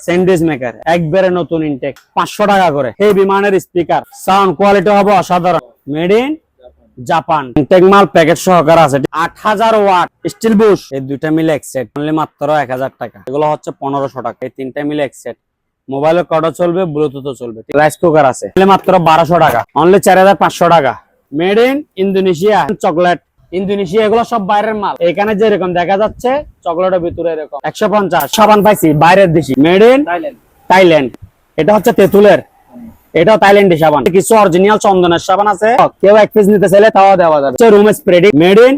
Sandwich maker একবারে নতুন intact 500 টাকা করে। এই বিমানের স্পিকার সাউন্ড কোয়ালিটি হবে অসাধারণ, মেড ইন জাপান। ইনটেক মাল প্যাকেট সহকারে আছে। 8000 ওয়াট স্টিল বুশ, এই দুইটা মিলে এক সেট অনলি মাত্র 1000 টাকা। এগুলো হচ্ছে 1500 টাকা। এই তিনটা মিলে এক সেট। মোবাইলের কর্ডও চলবে, ব্লুটুথও চলবে। রাইস কুকার আছে মাত্র 1200 টাকা, অনলি 4500 টাকা। Made in Indonesia chocolate, Indonesia. এগুলো সব বাইরের মাল। এখানে যেরকম দেখা যাচ্ছে চকলেটের ভিতরে এরকম 150। সাবান পাইছি বাইরের দেশি, মেড ইন থাইল্যান্ড। এটা হচ্ছে তেঁতুলের, এটাও থাইল্যান্ডি সাবান। কিছু অরিজিনাল চন্দনের সাবান আছে, কেউ এক পিস নিতে চাইলে তাও দেওয়া যাবে। Room spreading, made in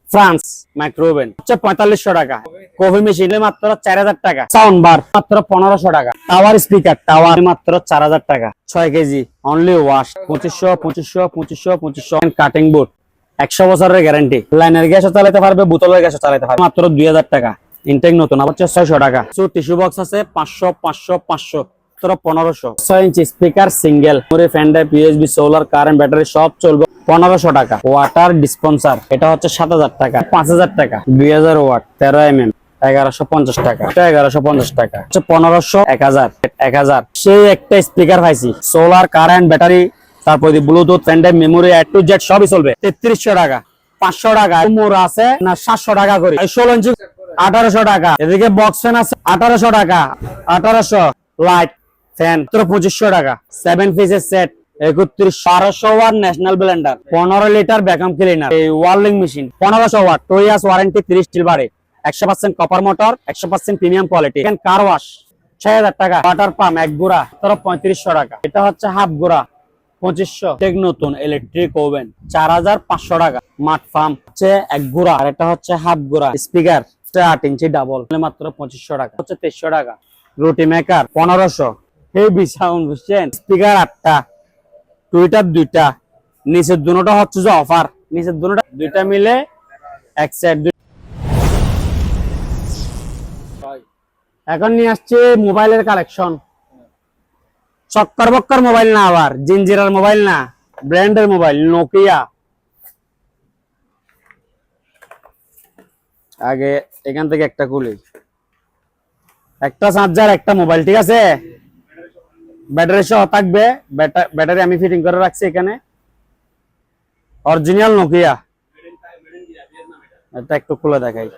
France. Microwave হচ্ছে 4500 টাকা। কফি মেশিন মাত্র 4000 টাকা। সাউন্ড বার মাত্র 1500 টাকা। টাওয়ার স্পিকার টাওয়ার মাত্র 4000 টাকা। 6 KG only wash 2500। Cutting board 100 বছরের গ্যারান্টি। লাইনের গ্যাসও চালাতে পারবে, বোতলের গ্যাসও চালাতে পারবে। মাত্র 2000 টাকা। ইনটেক নতুন আবার 600 টাকা। টিস্যু বক্স আছে 500 1500। 6 inch speaker single, fan drive, USB, solar, current, battery সব চলবে। 1500 টাকা। ওয়াটার ডিসপেন্সার এটা হচ্ছে 7000 টাকা। 5000 টাকা। 2000 ওয়াট 13 mm 1150 টাকা। 1150 টাকা। 1500 1000। সেই একটা স্পিকার পাইছি, সোলার, কারেন্ট, ব্যাটারি, তারপর Bluetooth, fan drive, memory, A to Z সবই চলবে। 3300 টাকা। 500 টাকা। মোর আছে না 700 টাকা করে। 16 ইঞ্চি 1800 টাকা। এদিকে বক্স ফ্যান আছে 1800 টাকা। 1800 লাইট ফ্যান 2500 টাকা। 7 পিসের set 3100 watt National blender. 15 litre vacuum cleaner. এই whirling machine 1500 watt. 2 years warranty, 30 steel বারে, 100% copper motor, 100% premium quality. Car wash 6000 টাকা। ওয়াটার পাম্প এক গুড়া 3500 টাকা। এটা হচ্ছে হাফ গুড়া 2500। টেক নতুন ইলেকট্রিক ওভেন 4500 টাকা। মাঠ ফার্ম হচ্ছে এক গুড়া, আর এটা হচ্ছে হাফ গুড়া। স্পিকার 8 ইঞ্চি ডাবল মাত্র 2500 টাকা। হচ্ছে 2300 টাকা। রুটি মেকার 1500। হেভি সাউন্ড বুঝছেন। স্পিকার 8টা, টুইটার 2টা, নিচের দুটোটা হচ্ছে যে অফার। নিচের দুইটা মিলে এক সেট। এখন নিয়ে আসছে মোবাইলের কালেকশন। চক্কর বক্কর মোবাইল না, আবার জিঞ্জিরার মোবাইল না, ব্র্যান্ডের মোবাইল, নোকিয়া। আগে এখান থেকে একটা খুলি, একটা চার্জার, একটা মোবাইল, ঠিক আছে। ব্যাটারি সহ থাকবে। ব্যাটারি আমি ফিটিং করে রাখছি এখানে। Original Nokia. এটা একটু খুলে দেখাই,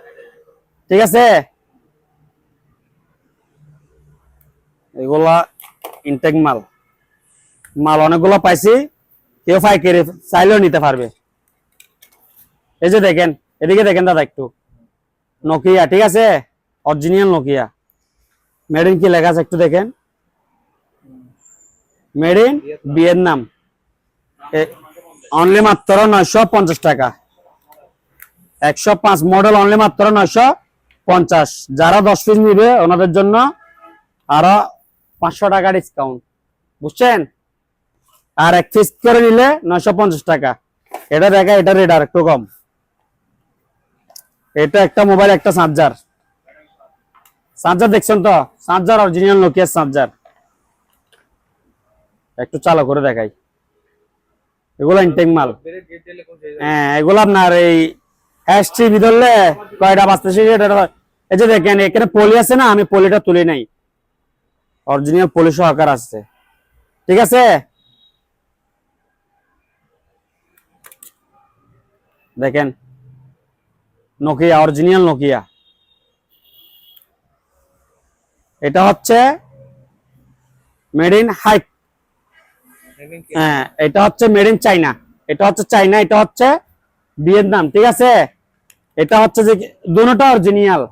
ঠিক আছে। এগুলা ইনটেক মাল অনেকগুলো পাইছি। কেউ পাইকারি চাইলেও নিতে পারবে। এই যে দেখেন, এদিকে দেখেন দাদা একটু, নোকিয়া, ঠিক আছে, অরিজিনাল নোকিয়া। মেড ইন কি লেখা আছে একটু দেখেন, মেড ইন ভিয়েতনাম। অনলি মাত্র 950 টাকা। 105 মডেল, অনলি মাত্র 950। যারা 10 পিস নিবে ওনাদের জন্য আরো 500 টাকা ডিসকাউন্ট, বুঝছেন। আর 1 পিস করে নিলে 950 টাকা। এটা দেখা, এটা রেট আর একটু কম। এটা একটা মোবাইল, একটা চার্জার দেখছেন তো, চার্জার অরিজিনাল নোকিয়া চার্জার। একটু চালু করে দেখাই। এগুলো ইনটেক মাল। হ্যাঁ, এগুলো আপনার এই এসটিভি ধরলে কয়টা বাজতেছে। এই যে দেখেন, এখানে পলি আছে না, আমি পলিটা তুলি নাই, অরিজিনাল পলি সহকার আছে, ঠিক আছে। দেখেন নোকিয়া, অরিজিনাল নোকিয়া। এটা হচ্ছে মেড ইন হাই। হ্যাঁ, এটা হচ্ছে মেড ইন চাইনা। এটা হচ্ছে চাইনা, এটা হচ্ছে ভিয়েতনাম, ঠিক আছে। এটা হচ্ছে যে দুটোটা অরিজিনাল।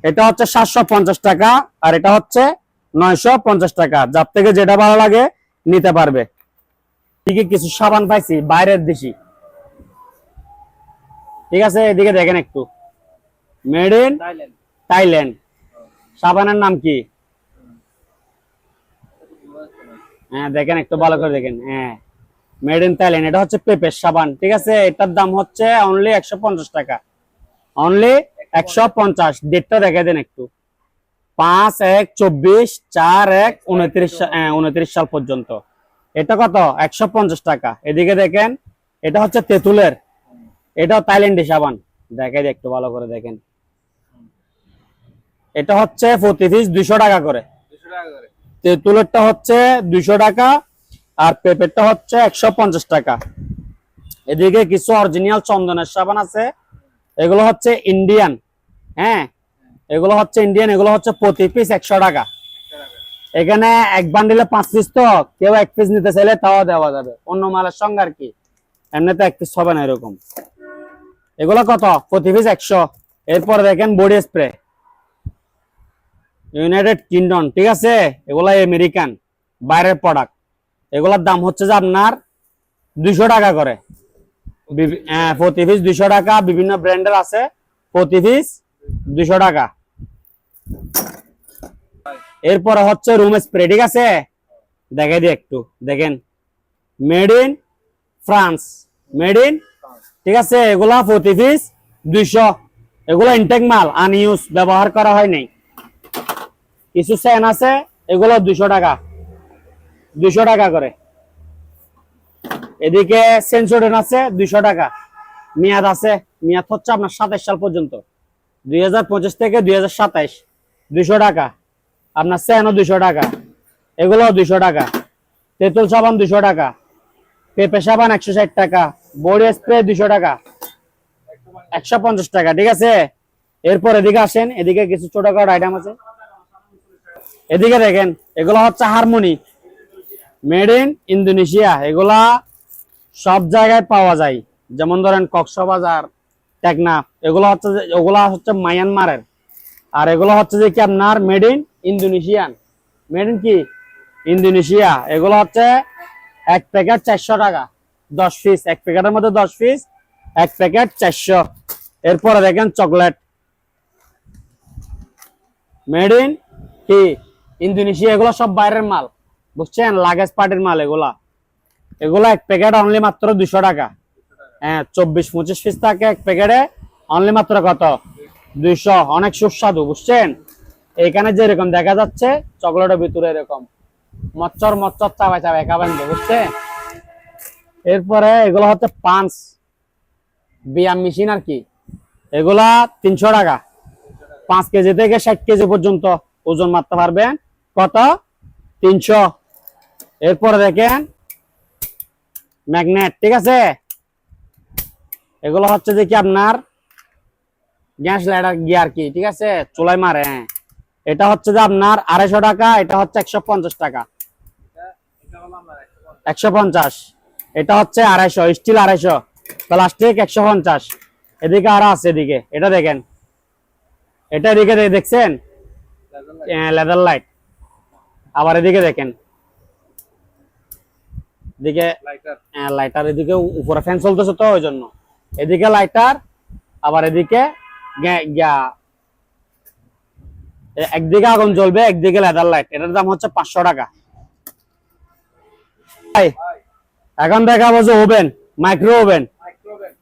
এটা হচ্ছে 750 টাকা, আর এটা হচ্ছে 950 টাকা। যার থেকে যেটা ভালো লাগে নিতে পারবে। এদিকে কিছু সাবান পাইছি বাইরের দেশি, ঠিক আছে। এদিকে দেখেন একটু, মেড ইন থাইল্যান্ড। সাবানের নাম কি? হ্যাঁ, দেখেন একটু ভালো করে দেখেন। হ্যাঁ, মেড ইন থাইল্যান্ড। এটা হচ্ছে পেপের সাবান, ঠিক আছে। এটার দাম হচ্ছে অনলি 150 টাকা। অনলি 150। ডেটটা দেখে দেন একটু, 5/1/24, 4/1/29 সাল পর্যন্ত। এটা কত? 150 টাকা। এদিকে দেখেন, এটা হচ্ছে তেঁতুলের, এটাও থাইল্যান্ডি সাবান। দেখাই একটু ভালো করে দেখেন। এটা হচ্ছে প্রতি পিস 200 টাকা করে। তেঁতুলেরটা হচ্ছে 200 টাকা, আর পেঁপেরটা হচ্ছে 150 টাকা। এদিকে কিছু অরিজিনাল চন্দনের সাবান আছে, এগুলো হচ্ছে ইন্ডিয়ান। হ্যাঁ, এগুলো হচ্ছে ইন্ডিয়ান, এগুলো হচ্ছে প্রতি পিস 100 টাকা। এখানে এক বান্ডিলে 5 পিস, তো কেউ 1 পিস নিতে চাইলে তাও দেওয়া যাবে, অন্য মালের সঙ্গে আর কি। এমনিতে 1 পিস হবে না এরকম। এগুলো কত? প্রতি পিস 100। এরপরে দেখেন বডি স্প্রে, ইউনাইটেড কিংডম, ঠিক আছে, এগুলা আমেরিকান বাইরের প্রোডাক্ট। এগুলোর দাম হচ্ছে যে আপনার 200 টাকা করে। প্রতি পিস 200 টাকা, বিভিন্ন ব্র্যান্ডের আছে, প্রতি পিস 200 টাকা। এরপরে হচ্ছে রুম স্প্রে, ঠিক আছে, দেখাই দিই একটু, দেখেন, made in France, made in, ঠিক আছে, এগুলা প্রতি পিস 200। এগুলো ইনটেক মাল, আনইউজ, ব্যবহার করা হয় নাই। কিছু সেন আছে, এগুলো 200 টাকা, 200 টাকা করে। এদিকে সেন্সোডেন আছে 200 টাকা, মেয়াদ আছে, মেয়াদ হচ্ছে আপনার 27 সাল পর্যন্ত, 2025 থেকে 2027, 200 টাকা। আপনার সেনও 200 টাকা, এগুলো 200 টাকা। তেঁতুল সাবান 200 টাকা, পেঁপে সাবান 160 টাকা, বডি স্প্রে 200 টাকা, 150 টাকা, ঠিক আছে। এরপর এদিকে আসেন, এদিকে কিছু ছোটখাটো আইটেম আছে। এদিকে দেখেন, এগুলো হচ্ছে হারমোনি, মেড ইন ইন্দোনেশিয়া। এগুলা সব জায়গায় পাওয়া যায়, যেমন ধরেন কক্সবাজার, টেকনাফ, ওগুলা হচ্ছে মায়ানমারের। আর এগুলো হচ্ছে যে কি আপনার made in Indonesian, made in কি ইন্দোনেশিয়া। এগুলো হচ্ছে 1 প্যাকেট 400 টাকা, 10 পিস, 1 প্যাকেটের মধ্যে 10 পিস, 1 প্যাকেট 400। এরপরে দেখেন চকলেট, মেড ইন কি ইন্দোনেশিয়া। এগুলো সব বাইরের মাল, বুঝছেন, লাগেজ পার্টির মাল এগুলা। এগুলা 1 প্যাকেট অনলি মাত্র 200 টাকা। হ্যাঁ, 24-25 পিস থাকে 1 প্যাকেটে, অনলি মাত্র কত? 200। অনেক সুস্বাদু, বুঝছেন। এখানে যেরকম দেখা যাচ্ছে চকলেটের ভিতরে এরকম মচ্চর মচ্চর চাবাই চাবাই খাবেন, বুঝছেন। এরপরে এগুলো হচ্ছে পাঞ্চ, বিয়াম মেশিন আর কি। এগুলা 300 টাকা, 5 কেজি থেকে 60 কেজি পর্যন্ত ওজন মারতে পারবেন। কত? 300। এরপরে দেখেন ম্যাগনেট, ঠিক আছে, এগুলো হচ্ছে যে কি আপনার গ্যাস লাইটার গিয়ার কি, ঠিক আছে, চুলাই মারে। হ্যাঁ, এটা হচ্ছে যে আপনার 250 টাকা, এটা হচ্ছে 150 টাকা, 150। এটা হচ্ছে 250, স্টিল 250, প্লাস্টিক 150। এদিকে আরো আছে, এদিকে এটা দেখেন, এটা এদিকে দেখছেন লেদার লাইট। আবার এদিকে দেখেন, এদিকে লাইটার, এদিকে উপরে ফ্যান চলতেছে তো ওই জন্য এদিকে লাইটার। আবার এদিকে একদিকে আগুন জ্বলবে, একদিকে লেদার লাইট। এটার দাম হচ্ছে 500 টাকা। এখন দেখাবো যে ওভেন, মাইক্রো ওভেন।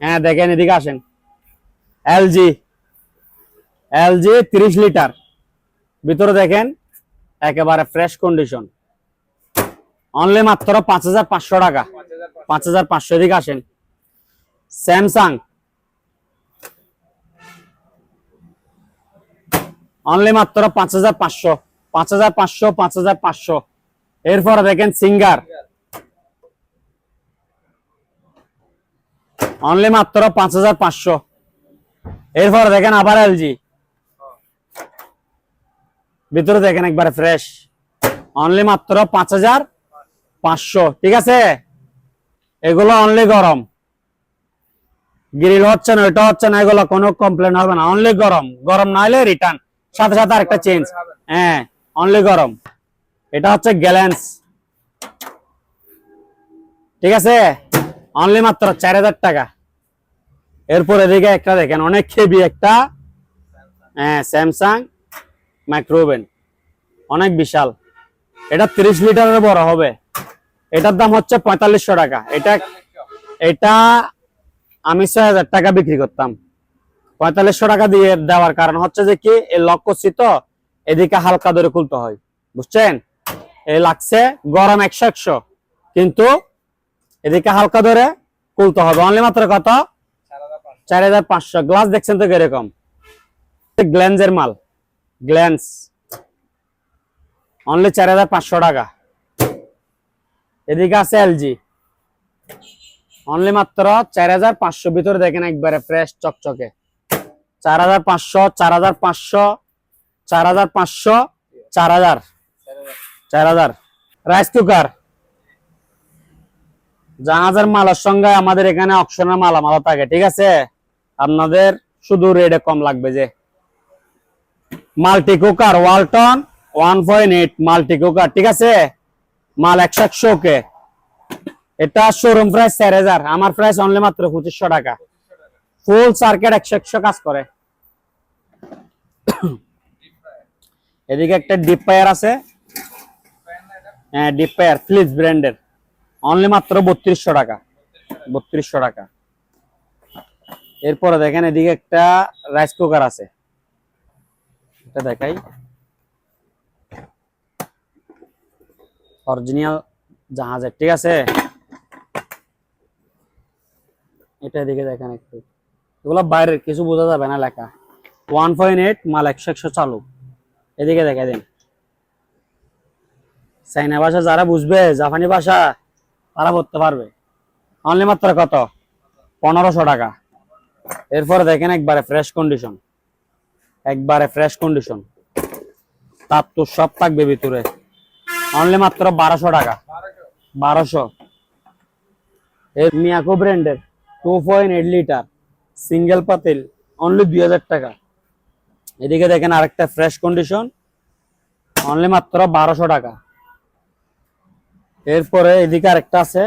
হ্যাঁ, দেখেন, এদিকে আসেন, এলজি, এলজি 30 লিটার, ভিতরে দেখেন একেবারে ফ্রেশ কন্ডিশন, অনলি মাত্র 5500 টাকা, 5500। এদিকে আসেন, স্যামসাং, অনলি মাত্র 5500, 5500, 5500। এরপরে দেখেন সিঙ্গার, অনলি মাত্র 5500। এরপরে দেখেন আবার এলজি, ভিতরে দেখেন একবারে ফ্রেশ, অনলি মাত্র 5500, ঠিক আছে। এগুলো অনলি গরম, গ্রিল হচ্ছে না, ওইটা হচ্ছে না, এগুলো কোনো কমপ্লেন হবে না, অনলি গরম। গরম না হলে রিটার্ন, সাথে সাথে আরেকটা চেঞ্জ। হ্যাঁ, অনলি গরম। এটা হচ্ছে গ্যালেন্স, ঠিক আছে, অনলি মাত্র 4000 টাকা। এরপর এদিকে একটা দেখেন, অনেক হেভি একটা, হ্যাঁ, স্যামসাং মাইক্রো ওভেন, অনেক বিশাল। এটা 30 লিটারের বড় হবে। এটার দাম হচ্ছে 4500 টাকা। এটা আমি 6000 টাকা বিক্রি করতাম। 4500 টাকা দিয়ে দেওয়ার কারণ হচ্ছে যে কি, এই লক করছি তো, এদিকে হালকা ধরে খুলতে হয়, বুঝছেন। এই লাগছে গরম 100, কিন্তু এদিকে হালকা ধরে খুলতে হবে। অনলি মাত্র কত? 4500। গ্লাস দেখছেন তো এরকম, গ্ল্যান্সের মাল, গ্ল্যান্স, অনলি 4500 টাকা। এদিকে আছে এলজি, অনলি মাত্র 4500 ভিতরে দেখেন একবারে ফ্রেশ চকচকে। 4500, 4500, 4500, 4000, 4000। রাইস কুকার জাহাজের মালের সঙ্গে আমাদের এখানে অপশনাল মালামাল থাকে, ঠিক আছে? আপনাদের শুধু রেটে কম লাগবে। যে multi cooker Walton 1.8 multi cooker, ঠিক আছে? মাল 100 ওকে। এটা শোরুম প্রাইস 4000, আমার প্রাইস অনলি মাত্র 2500 টাকা। ফুল সার্কিট 100 কাজ করে। এদিকে একটা ডিপ ফায়ার আছে, হ্যাঁ ডিপ ফায়ার ফিলিপস ব্র্যান্ডের, অনলি মাত্র 3200 টাকা, 3200 টাকা। এরপরে দেখেন এদিকে একটা রাইস কুকার আছে, এটা দেখাই, অরিজিনাল জাহাজের, ঠিক আছে? এটা এদিকে দেখেন একটু, এগুলো বাইরের, কিছু বোঝা যাবে না লেখা। 1.8 মাল 100 চালু। এদিকে দেখা দিন, চাইনা ভাষা যারা বুঝবে, জাপানি ভাষা তারা পড়তে পারবে। অনলি মাত্র কত? 1500 টাকা। এরপরে দেখেন একবারে ফ্রেশ কন্ডিশন, একবারে ফ্রেশ কন্ডিশন, তাপ তো সব থাকবে ভিতরে। অনলি মাত্র 1200 টাকা, 1200। এর মিয়াকো ব্র্যান্ডের 2.8 লিটার সিঙ্গেল পাতিল, অনলি 2000 টাকা। এদিকে দেখেন আরেকটা ফ্রেশ কন্ডিশন, অনলি মাত্র 1200 টাকা। এরপরে এদিকে আরেকটা আছে,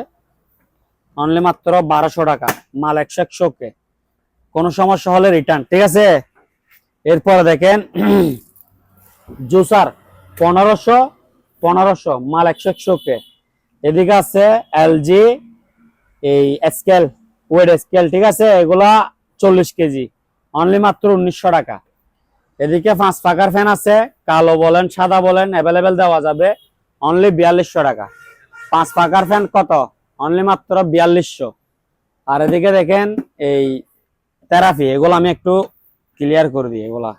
অনলি মাত্র 1200 টাকা, মাল 100 কে। কোনো সমস্যা হলে রিটার্ন, ঠিক আছে? এরপরে দেখেন জুসার 1500 মাল 100 কে। এদিকে আছে এলজি এই স্কেল, ওয়েট স্কেল, ঠিক আছে? এগুলা 40 কেজি, অনলি মাত্র 1900 টাকা। এদিকে 5 পাকার ফ্যান আছে, কালো বলেন সাদা বলেন অ্যাভেলেবেল দেওয়া যাবে, অনলি 4200 টাকা। 5 পাকার ফ্যান কত? অনলি মাত্র 4200। আর এদিকে দেখেন এই থেরাপি, এগুলো আমি একটু ক্লিয়ার করে দিই, এগুলা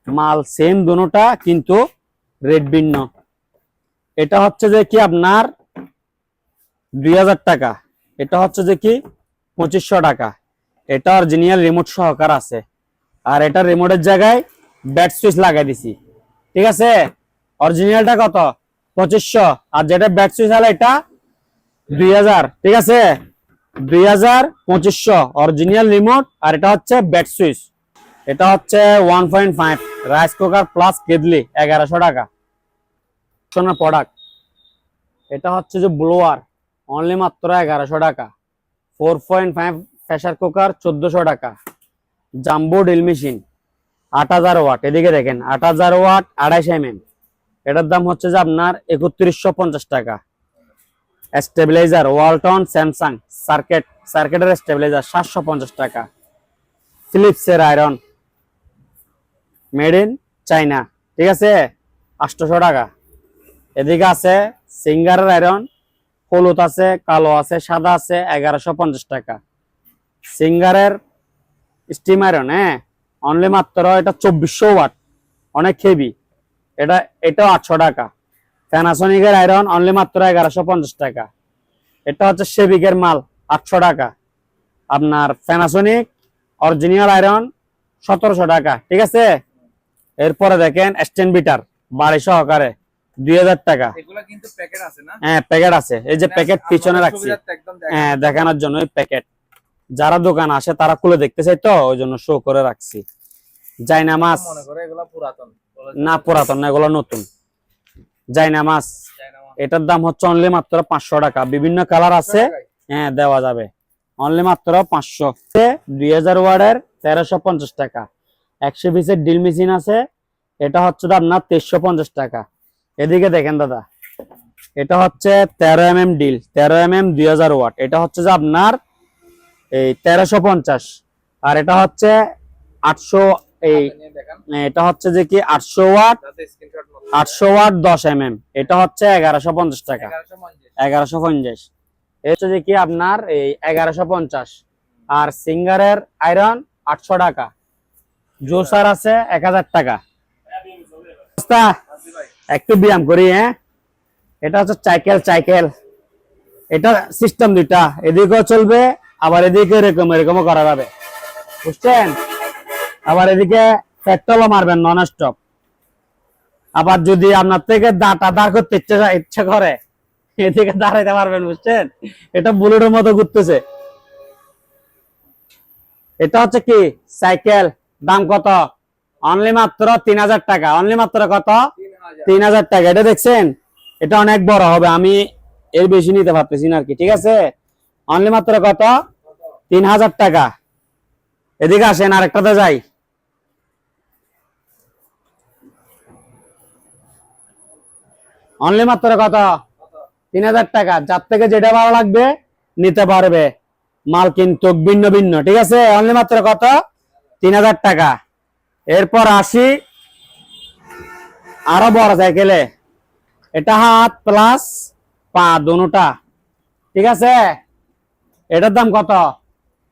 মাল সেম দুটোটা, কিন্তু রেট ভিন্ন। এটা হচ্ছে যে কি আপনার 2000 টাকা, এটা হচ্ছে যে কি 2500 টাকা। এটা অরিজিনাল রিমোট সহকার আছে, আর এটা রিমোটের জায়গায় ব্যাট সুইচ লাগাই দিছি, ঠিক আছে? অরিজিনালটা কত? 2500, আর যেটা ব্যাট সুইচ হলো এটা 2000, ঠিক আছে? 2000, 2500 অরিজিনাল রিমোট, আর এটা হচ্ছে ব্যাট সুইচ। এটা হচ্ছে 1.5 রাইস কুকার প্লাস কেটলি, 1100 টাকা সোনার প্রোডাক্ট। এটা হচ্ছে যে ব্লোয়ার, অনলি মাত্র 1100 টাকা। 4.5 প্রেসার কুকার 1400 টাকা। জাম্বো ড্রিল মেশিন 8000 ওয়াট, এদিকে দেখেন 8000 ওয়াট 2.5 mm, এটার দাম হচ্ছে যে আপনার 3150 টাকা। স্টেবিলাইজার ওয়ালটন স্যামসাং সার্কিটের স্টেবিলাইজার 750 টাকা। ফিলিপসের আয়রন মেড ইন চাইনা, ঠিক আছে? 800 টাকা। এদিকে আছে সিঙ্গারের আয়রন, হলুদ আছে, কালো আছে, সাদা আছে, 1150 টাকা। সিঙ্গারের স্টিম আয়রন, হ্যাঁ, অনলি মাত্র এটা 2400 ওয়াট, অনেক হেভি, এটাও 800 টাকা। প্যানাসোনিকের আয়রন অনলি মাত্র 1150 টাকা। এটা হচ্ছে সেবিকের মাল, 800 টাকা। আপনার প্যানাসোনিক অরিজিনাল আয়রন 1700 টাকা, ঠিক আছে? এরপরে দেখেন স্ট্যান্ড বিটার বাড়ি সহকারে 2000 টাকা। এগুলা কিন্তু প্যাকেট আছে না? হ্যাঁ প্যাকেট আছে, এই যে প্যাকেট পিছনে রাখছি, হ্যাঁ দেখানোর জন্য ওই প্যাকেট। যারা দোকান আসে তারা খুলে দেখতে চাই, তো ওই জন্য শো করে রাখছি। জাইনা মাছ মনে করে এগুলা পুরাতন না, পুরাতন না, এগুলো নতুন। জাইনা মাছ, এটার দাম হচ্ছে অনলি মাত্র 500 টাকা। বিভিন্ন কালার আছে, হ্যাঁ দেওয়া যাবে, অনলি মাত্র 500। 2000 ওয়াটের 1350 টাকা। 100 পিসের ড্রিল মেশিন আছে, এটা হচ্ছে আপনার 2350 টাকা। এদিকে দেখেন দাদা, এটা হচ্ছে 13 mm ডিল, 13 mm 2000 ওয়াট, এটা হচ্ছে যে আপনার এই 1350। আর এটা হচ্ছে 800, এই এটা হচ্ছে যে কি 800 ওয়াট, 800 ওয়াট 10 mm, এটা হচ্ছে 1150 টাকা, 1150। এটা হচ্ছে যে কি আপনার এই 1150। আর সিঙ্গারের আয়রন 800 টাকা। জোসার আছে 1000 টাকা। একটু ব্যায়াম করি। হ্যাঁ, এটা হচ্ছে সাইকেল সাইকেল। এটা সিস্টেম দুইটা, এদিকেও চলবে আবার এদিকে এরকম এরকমও করা যাবে, বুঝছেন? আবার এদিকে পেট্রোলও মারবেন নন স্টপ। আবার যদি আপনার থেকে দাঁড় করতে ইচ্ছা করে এদিকে দাঁড়াইতে পারবেন, বুঝছেন? এটা বুলেটের মতো ঘুরতেছে। এটা হচ্ছে কি সাইকেল, দাম কত? অনলি মাত্র 3000 টাকা। অনলি মাত্র কত? 3000 টাকা। এটা দেখছেন, এটা অনেক বড় হবে, আমি এর বেশি নিতে পারতেছি না আর কি, ঠিক আছে? অনলি মাত্র কত? 3000 টাকা। এদিকে আসেন, আরেকটাতে যাই। অনলি মাত্র কত? 3000 টাকা। যার থেকে যেটা ভালো লাগবে নিতে পারবে, মাল কিন্তু ভিন্ন ভিন্ন, ঠিক আছে? অনলি মাত্র কত? 3000 টাকা। এরপর আসি আরো বড় সাইকেলে। এটা হাত প্লাস পা দুটা, ঠিক আছে? এটার দাম কত?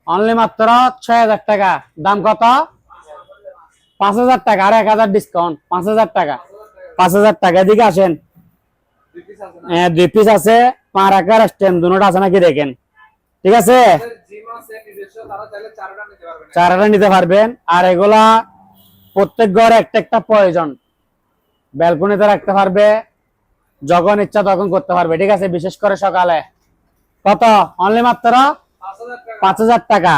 অনলি মাত্র 6000 টাকা। দাম কত? 5000 টাকা। আর 1000 ডিসকাউন্ট, 5000 টাকা। 5000 টাকা। এদিকে আসেন। হ্যাঁ, 2 পিস আছে, পা রাখার স্ট্যান্ড দুটো আছে নাকি দেখেন, ঠিক আছে? চারটা নিতে পারবেন। আর এগুলা প্রত্যেক ঘরে একটা একটা প্রয়োজন, ব্যালকনিতে রাখতে পারবে, যখন ইচ্ছা তখন করতে পারবে, ঠিক আছে? বিশেষ করে সকালে। কত? অনলি মাত্র 5000 টাকা।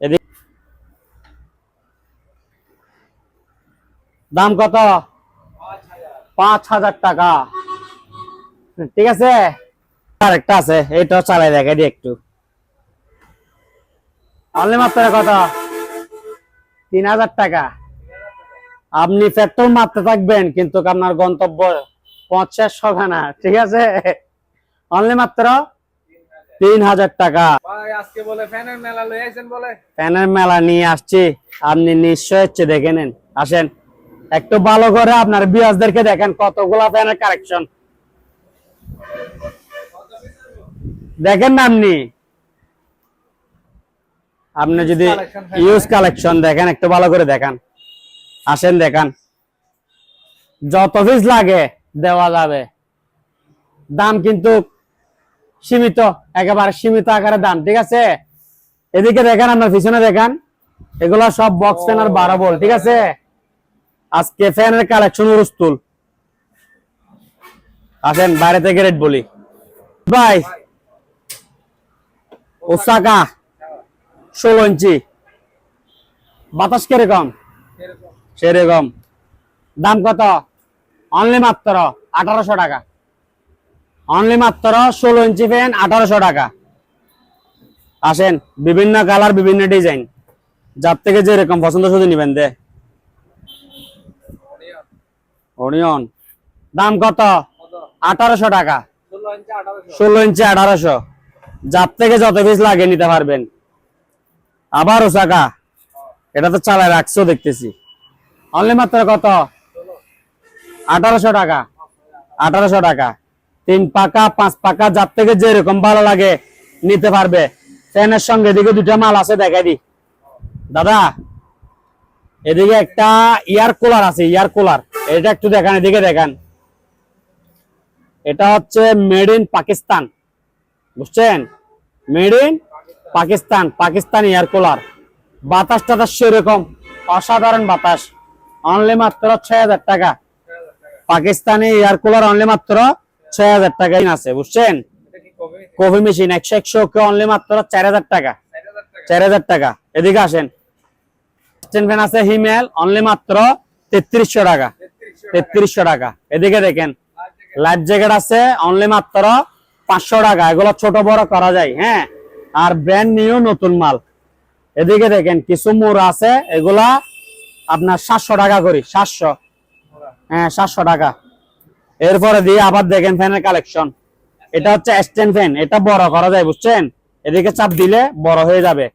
এদিকে দাম কত? 5000 টাকা, ঠিক আছে? আরেকটা আছে, এইটাও চালাই দেখে দিই একটু। অনলি মাত্র কত? 3000 টাকা। আপনি পেট্রোল মারতে থাকবেন কিন্তু আপনার গন্তব্য পৌঁছার হবে না, ঠিক আছে? অনলি মাত্র 3000 টাকা। ভাই আজকে বলে ফ্যানের মেলা লই আইছেন বলে। ফ্যানের মেলা নিয়ে আসছি, আপনি নিশ্চয় হচ্ছে দেখে নেন। আসেন একটু ভালো করে আপনার বিয়াসদেরকে দেখেন কতগুলা ফ্যানের কালেকশন দেখেন না। আপনি যদি ইউজ কালেকশন দেখেন, একটু ভালো করে দেখান। আসেন দেখান, যত পিস লাগে দেওয়া যাবে। দাম কিন্তু সীমিত, একেবারে সীমিত আকারে দাম, ঠিক আছে? এদিকে দেখেন, আপনার পিছনে দেখেন, এগুলা সব বক্স ফ্যান আর 12 ভোল্ট, ঠিক আছে? আজকে ফ্যানের কালেকশন উরুস্তুল। আসেন বাইরে থেকে রেট বলি। ভাই ওসাকা 16 ইঞ্চি, বাতাস কিরকম? সেরকম। দাম কত? অনলি মাত্র 1800 টাকা। অনলি মাত্র 16 ইঞ্চি ফ্যান 1800 টাকা। আসেন, বিভিন্ন কালার বিভিন্ন ডিজাইন, যার থেকে যেরকম পছন্দ শুধু নিবেন। দে অনিয়ন, দাম কত? 1800 টাকা। 16 ইঞ্চি 1800। যার থেকে যত পিস লাগে নিতে পারবেন। আবার ওসাকা, এটা তো চালায় রাখছো দেখতেছি। অনলি মাত্র কত? 1800 টাকা। 1800 টাকা। 3 পাকা 5 পাকা, যার থেকে যেরকম ভালো লাগে নিতে পারবে। ফ্যানের সঙ্গে এদিকে দুটা মাল আছে, দেখাই দি দাদা। এদিকে একটা এয়ার কুলার আছে, এয়ার কুলার, এটা একটু দেখান, এদিকে দেখান। এটা হচ্ছে মেড ইন পাকিস্তান, বুঝছেন? Made in Pakistan, Pakistan air cooler. বাতাস টাতাস সেরকম অসাধারণ বাতাস। অনলি মাত্র 6000 টাকা। পাকিস্তানি এয়ার কুলার অনলি মাত্র 6000 টাকা আছে, বুঝছেন? কফি মেশিন 100 কে অনলি মাত্র 4000 টাকা। 4000 টাকা। এদিকে আসেন, স্ট্যান্ড ফ্যান আছে হিমেল, অনলি মাত্র 3300 টাকা। 3300 টাকা। এদিকে দেখেন, লাইফ জ্যাকেট আছে অনলি মাত্র 500 টাকা। এগুলো ছোট বড় করা যায়, হ্যাঁ, আর ব্র্যান্ড নিউ নতুন মাল। এদিকে দেখেন কিছু মোড় আছে, এগুলা আপনার 700 টাকা করি। 700, হ্যাঁ 700 টাকা। এরপরে দিয়ে আবার দেখেন ফ্যানের কালেকশন। এটা হচ্ছে স্ট্যান্ড ফ্যান, এটা বড় করা যায়, বুঝছেন? এদিকে চাপ দিলে বড় হয়ে যাবে।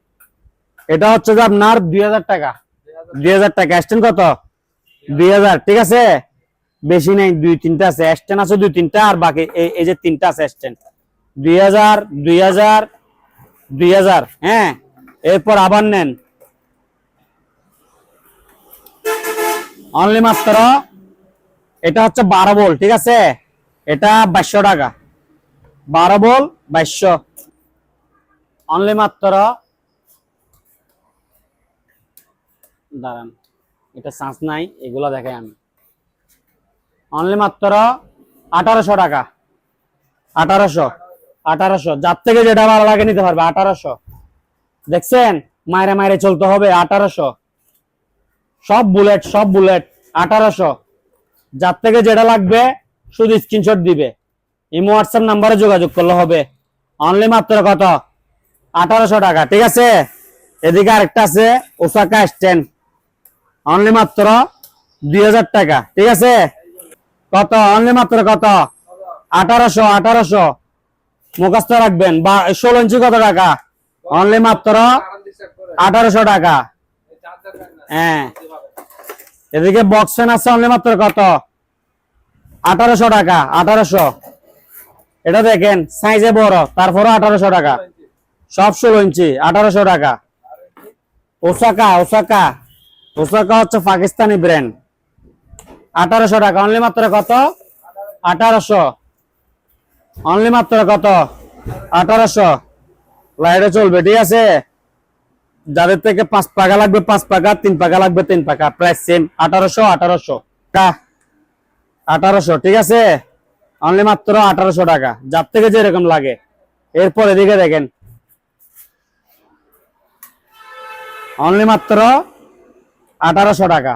এটা হচ্ছে যে আপনার 2000 টাকা। 2000 টাকা। স্ট্যান্ড কত? 2000, ঠিক আছে? বেশি নেই, 2-3টা আছে স্ট্যান্ড, আছে 2-3টা, আর বাকি এই যে 3টা আছে স্ট্যান্ড। 2000, 2000, 2000, হ্যাঁ। এরপর আবার নেন, অনলি মাত্র এটা হচ্ছে 12 ভোল্ট, ঠিক আছে, এটা 2200 টাকা, 12 ভোল্ট 2200 অনলি মাত্র। দাঁড়ান, এটা চান্স নাই, এগুলো দেখাই আমি। অনলি মাত্র 1800 টাকা, 1800 যার থেকে যেটা ভালো লাগে নিতে পারবে। 1800 দেখছেন, মাইরে মাইরে চলতে হবে। 1800 সব বুলেট, সব বুলেট। 1800 যার থেকে যেটা লাগবে শুধু স্ক্রিনশট দিবে, ইমো হোয়াটসঅ্যাপ নাম্বারে যোগাযোগ করলে হবে। অনলি মাত্র কত? 1800 টাকা, ঠিক আছে। এদিকে আরেকটা আছে ওসাকা স্ট্যান্ড, অনলি মাত্র 2000 টাকা, ঠিক আছে। কত? অনলি মাত্র কত? 1800 মুখস্থ রাখবেন। বা 16 ইঞ্চি কত টাকা? অনলি মাত্র 1800 টাকা। হ্যাঁ, এদিকে বক্স ফ্যান আছে অনলি মাত্র কত? 1800 টাকা, 1800। এটা দেখেন সাইজে বড়, তারপরে 1800 টাকা, সব 16 ইঞ্চি, 1800 টাকা। ওসাকা, ওসাকা, ওসাকা হচ্ছে পাকিস্তানি ব্র্যান্ড। 1800 টাকা, অনলি মাত্র কত? 1800, অনলি মাত্র কত? 1800। লাইটে চলবে, ঠিক আছে। যাদের থেকে 5 পাকা লাগবে 5 পাকা, 3 পাকা লাগবে 3 পাকা, প্রাইস সেম। 1800 1800, ঠিক আছে। অনলি মাত্র 1800 টাকা, যার থেকে যেরকম লাগে। এরপর এদিকে দেখেন, অনলি মাত্র 1800 টাকা,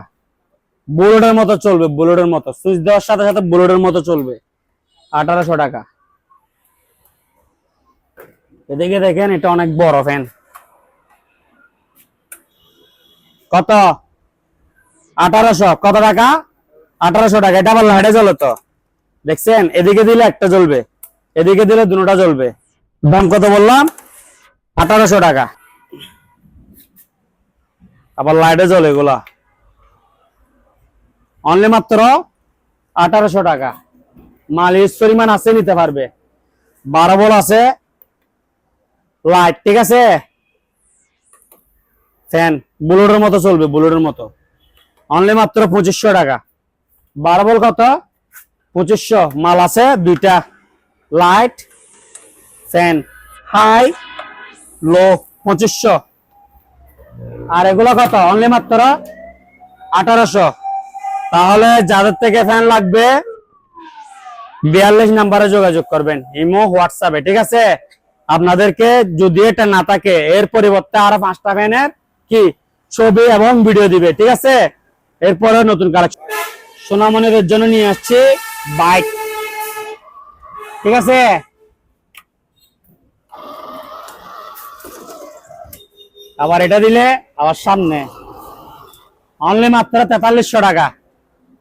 বুলেটের মতো চলবে, বুলেটের মতো সুইচ দেওয়ার সাথে সাথে বুলেটের মতো চলবে। 1800 টাকা। এদিকে দেখেন, এটা অনেক বড় ফ্যান। কত? 1800। কত টাকা? 1800 টাকা। এটা আবার লাইটে জ্বলে তো, দেখছেন। এদিকে দিলে একটা জ্বলবে, এদিকে দিলে দুটোটা জ্বলবে। দাম কত বললাম? 1800 টাকা। আবার লাইটে জ্বলে এগুলা। অনলি মাত্র 1800 টাকা। মাল ইউজ পরিমাণ আছে, নিতে পারবে। 12 ভোল্ট আছে লাইট, ঠিক আছে। ফ্যান বুলেটের মতো চলবে, বুলেটের মতো। অনলি মাত্র 2500 টাকা। 12 ভোল্ট কত? 2500। মাল আছে দুইটা, লাইট ফ্যান, হাই লো, 2500। আর এগুলো কত? অনলি মাত্র 1800। তাহলে যাদের থেকে ফ্যান লাগবে 42 নাম্বারে যোগাযোগ করবেন, ইমো হোয়াটসঅ্যাপে, ঠিক আছে। আপনাদেরকে যদি এটা না থাকে, এর পরিবর্তে আরো 5টা ফ্যানের কি ছবি এবং ভিডিও দিবে, ঠিক আছে। এরপরে নতুন কালেকশন সোনামণিদের জন্য নিয়ে আসছি বাইক, ঠিক আছে। আবার এটা দিলে আবার সামনে। অনলি মাত্র 4300 টাকা,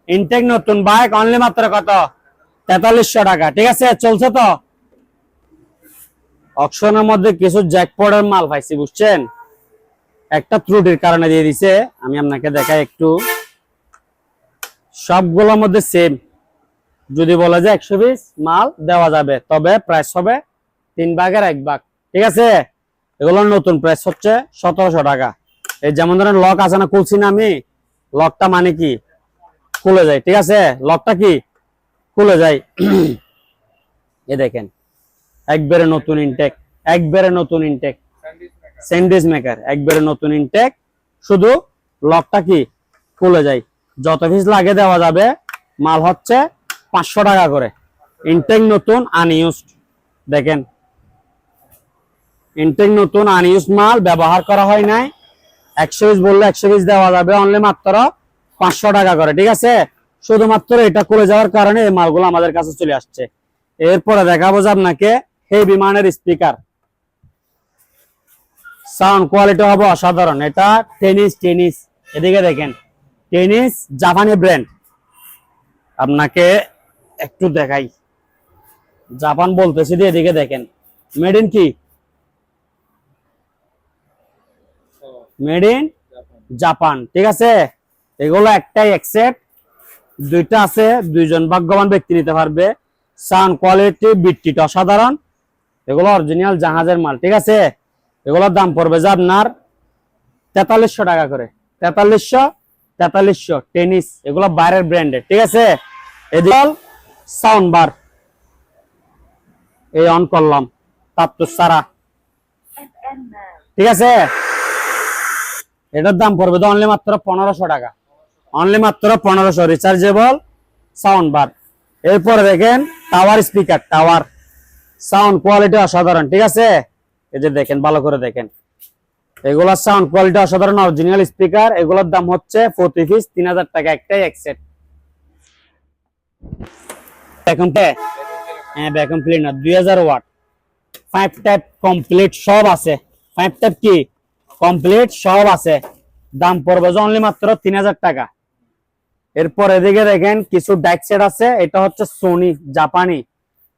ইনটেক নতুন বাইক। অনলি মাত্র কত? 4300 টাকা, ঠিক আছে। চলছে তো। অকশনের মধ্যে কিছু জ্যাকপটের মাল পাইছি, বুঝছেন। একটা ত্রুটির কারণে দিয়ে দিছে, আমি আপনাকে দেখাই একটু। সবগুলোর মধ্যে সেম। যদি বলে যে 120 মাল দেওয়া যাবে, তবে প্রাইস হবে 3 ভাগের 1 ভাগ, ঠিক আছে। এগুলোর নতুন প্রাইস হচ্ছে 1700 টাকা। এই যেমন ধরেন লক আছে না, খুলছি না আমি, লকটা মানে কি খুলে যায়, ঠিক আছে। লকটা কি খুলে যায়। এ দেখেন, একবারে নতুন ইনটেক, একবারে নতুন ইনটেক, স্যান্ডউইচ মেকার, একবারে নতুন ইনটেক। শুধু লকটা কি খুলে যায়, যত পিস লাগে দেওয়া যাবে। মাল হচ্ছে 500 টাকা করে। ইনটেক নতুন, আনইউজড। দেখেন, ইনটেক নতুন, আনইউজড মাল, ব্যবহার করা হয় নাই। 120 বললে 120 দেওয়া যাবে, অনলি মাত্র 500 টাকা করে, ঠিক আছে। শুধুমাত্র এটা খুলে যাওয়ার কারণে এই মালগুলো আমাদের কাছে চলে আসছে। এরপরে দেখাবো যে আপনাকে এই বিমানের স্পিকার, সাউন্ড কোয়ালিটি হবে অসাধারণ। এটা টেনিস। এদিকে দেখেন, টেনিস জাপানি ব্র্যান্ড। আপনাকে একটু দেখাই, জাপান বলতেছি দিয়ে, এদিকে দেখেন, মেড ইন কি, মেড ইন জাপান, ঠিক আছে। এগুলো একটাই অ্যাকসেপ্ট, দুইটা আছে, দুইজন ভাগ্যবান ব্যক্তি নিতে পারবে। সাউন্ড কোয়ালিটি বিটটি অসাধারণ। এগুলো অরিজিনাল জাহাজের মাল, ঠিক আছে। এগুলোর দাম পড়বে যে আপনার 4300 টাকা করে। 4300 টেনিস, এগুলো বাইরের ব্র্যান্ডের, ঠিক আছে। এদিকে সাউন্ড বার এই অন করলাম, তাত্তর সারা, ঠিক আছে। এটার দাম পড়বে তো অনলি মাত্র 1500 টাকা, অনলি মাত্র 1500, রিচার্জেবল সাউন্ড বার। এরপরে দেখেন tower speaker, tower sound quality অসাধারণ, ঠিক আছে। এই যে দেখেন, ভালো করে দেখেন, এগুলোর সাউন্ড কোয়ালিটি অসাধারণ, অরিজিনাল স্পিকার। এগুলোর দাম হচ্ছে প্রতি পিস 3000 টাকা, একটাই এক সেট। হ্যাঁ, vacuum cleaner 2000 watt, 5 type complete সব আছে, 5 টাইপ কি কমপ্লিট সব আছে। দাম পড়বে অনলি মাত্র 3000 টাকা। এরপর এদিকে দেখেন কিছু ডাইক সেট আছে, এটা হচ্ছে সোনি জাপানি,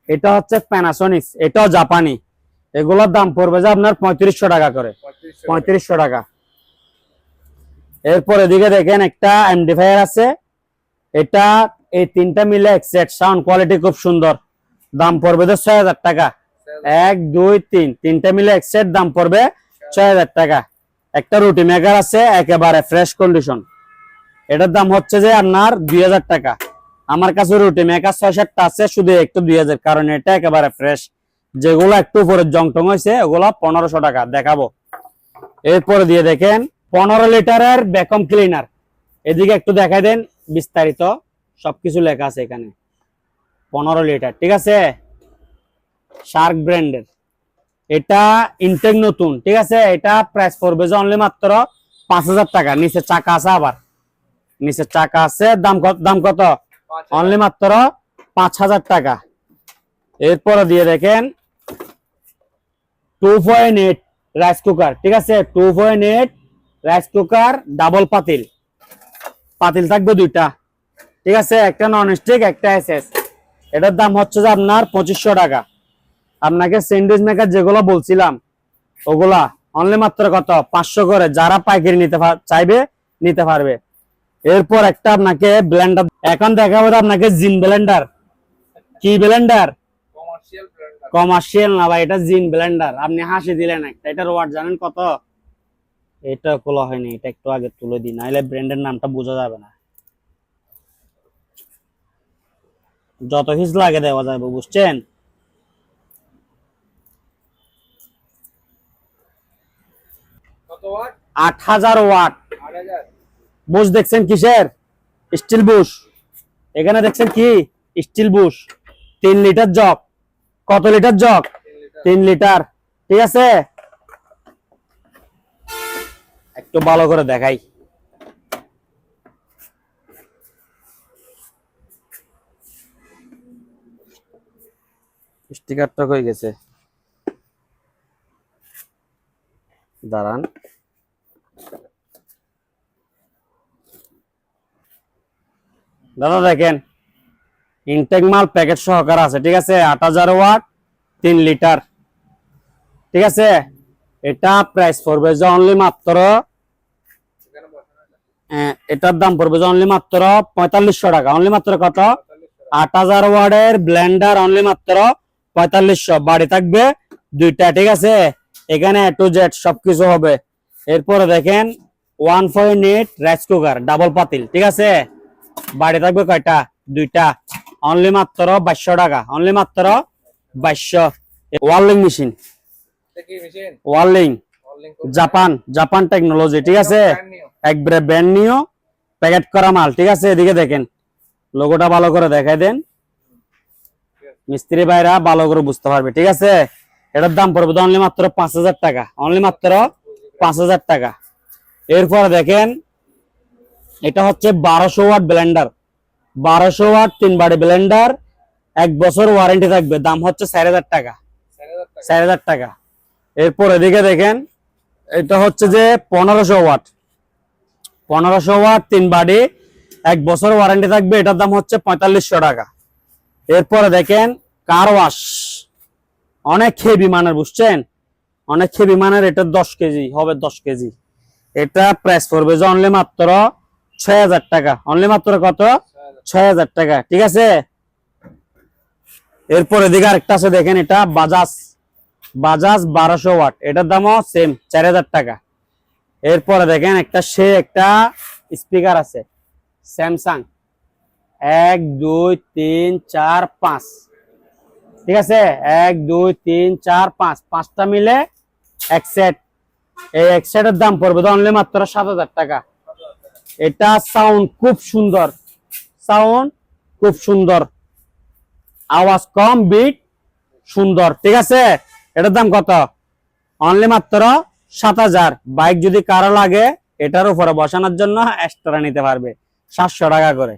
এটা হচ্ছে প্যানাসোনিক, এটাও জাপানি। এগুলোর দাম পড়বে যে আপনার 3500 টাকা করে, 3500 টাকা। এরপর এদিকে দেখেন একটা এমডিফায়ার আছে, এটা এই তিনটা মিলে এক সেট, সাউন্ড কোয়ালিটি খুব সুন্দর, দাম পড়বে তো 6000 টাকা। 1 2 3 তিনটা মিলে এক সেট, দাম পড়বে 6000 টাকা। একটা রুটি মেকার আছে একেবারে ফ্রেশ কন্ডিশন, এটার দাম হচ্ছে যে আপনার 2000 টাকা। আমার কাছে রুটি মেকার 6-7টা আছে, শুধু একটু 2000, কারণ এটা একেবারে ফ্রেশ। যেগুলো একটু উপরে জং টং হয়েছে ওগুলো 1500 টাকা দেখাবো। এরপরে দিয়ে দেখেন 15 লিটারের ভ্যাকুয়াম ক্লিনার, এদিকে একটু দেখাই দেন, বিস্তারিত সবকিছু লেখা আছে এখানে। 15 লিটার, ঠিক আছে, শার্ক ব্র্যান্ডের, এটা ইনটেক নতুন, ঠিক আছে। এটা প্রাইস পড়বে যে অনলি মাত্র 5000 টাকা। নিচে চাকা আছে, আবার নিচে চাকা আছে, দাম কত? অনলি মাত্র 5000 টাকা। এরপরে দিয়ে দেখেন 2.8 রাইস কুকার, ঠিক আছে, 2.8 রাইস কুকার, ডাবল পাতিল, পাতিল থাকবে দুইটা, ঠিক আছে, একটা নন স্টিক একটা এসএস। এটার দাম হচ্ছে যে আপনার 2500 টাকা। আপনাকে স্যান্ডউইচ মেকার যেগুলো বলছিলাম ওগুলা অনলি মাত্র কত? 500 করে। যারা পাইকারি নিতে চাইবে নিতে পারবে। এরপর একটা আপনাকে ব্লেন্ডার এখন দেখাবো, আপনাকে জিন ব্লেন্ডার। কি ব্লেন্ডার? কমার্শিয়াল না ভাই, এটা জিন ব্লেন্ডার। আপনি হাসি দিলেন একটা, এটার ওয়াট জানেন কত? এটা খোলা হয়নি, এটা একটু আগে তুলে দিই, নাহলে ব্র্যান্ডের নামটা বোঝা যাবে না। যত পিস লাগে দেওয়া যাবে, বুঝছেন? কত ওয়াট? 8000 ওয়াট। 8000। বুশ দেখছেন কিসের? Still Bush. এখানে দেখছেন কি? Still Bush. 3 litre jug. কত লিটার জগ? 3 লিটার, ঠিক আছে। একটু ভালো করে দেখাই, স্টিকারটা কই গেছে, দাঁড়ান। দাদা দেখেন, ইনটেক মাল প্যাকেট সহকারে আছে, ঠিক আছে। 8000 ওয়াট, 3 লিটার, ঠিক আছে। এটা প্রাইস পড়বে যে অনলি মাত্র, এটার দাম পড়বে যে অনলি মাত্র 4500 টাকা। অনলি মাত্র কত? 8000 ওয়াটের ব্লেন্ডার, অনলি মাত্র 4500। বাড়ি থাকবে দুইটা, ঠিক আছে। এখানে A to Z সবকিছু হবে। এরপরে দেখেন 1.8 রাইস কুকার, ডাবল পাতিল, ঠিক আছে। বাড়ি থাকবে কয়টা? দুইটা। অনলি মাত্র 2200 টাকা, অনলি মাত্র 2200। ওয়ার্লিং মেশিন, দেখি মেশিন ওয়ার্লিং অনলাইন জাপান টেকনোলজি, ঠিক আছে। একবারে ব্র্যান্ড নিউ প্যাকেট করা মাল, ঠিক আছে। এদিকে দেখেন, লোগোটা ভালো করে দেখাই দেন, মিস্ত্রি ভাইরা ভালো করে বুঝতে পারবে, ঠিক আছে। এটার দাম পড়বে অনলি মাত্র 5000 টাকা, অনলি মাত্র 5000 টাকা। এরপর দেখেন, এটা হচ্ছে 1200 ওয়াট ব্লেন্ডার, 1200 ওয়াট 3 বাড়ি ব্লেন্ডার, 1 বছর ওয়ারেন্টি থাকবে। দাম হচ্ছে 4000 টাকা, 4000 টাকা। এরপর এদিকে দেখেন, এটা হচ্ছে যে 1500 ওয়াট, 1500 ওয়াট 3 বাড়ি, 1 বছর ওয়ারেন্টি থাকবে। এটার দাম হচ্ছে 4500 টাকা। এরপরে দেখেন কার ওয়াশ, অনেক হেভি মানের, বুঝছেন, অনেক হেভি মানের। এটা 10 কেজি হবে, 10 কেজি। এটা প্রাইস পড়বে যে অনলি মাত্র 6000 টাকা, অনলি মাত্র কত? 6000 টাকা, ঠিক আছে। এরপরে এদিকে আরেকটা আছে দেখেন, এটা বাজাজ 1200 ওয়াট, এটার দামও সেম 4000 টাকা। এরপরে দেখেন একটা স্পিকার আছে স্যামসাং 1 2 3 4 5, ঠিক আছে 1 2 3 4 5, পাঁচটা মিলে এক সেট। এই এক সেটের দাম পড়বে অনলি মাত্র 7,000 টাকা। এটা সাউন্ড খুব সুন্দর, সাউন্ড খুব সুন্দর, আওয়াজ কম, বিট সুন্দর, ঠিক আছে। এটার দাম কত? অনলি মাত্র 7,000। বাইক যদি কারো লাগে এটার উপরে বসানোর জন্য এক্সট্রা নিতে পারবে 700 টাকা করে।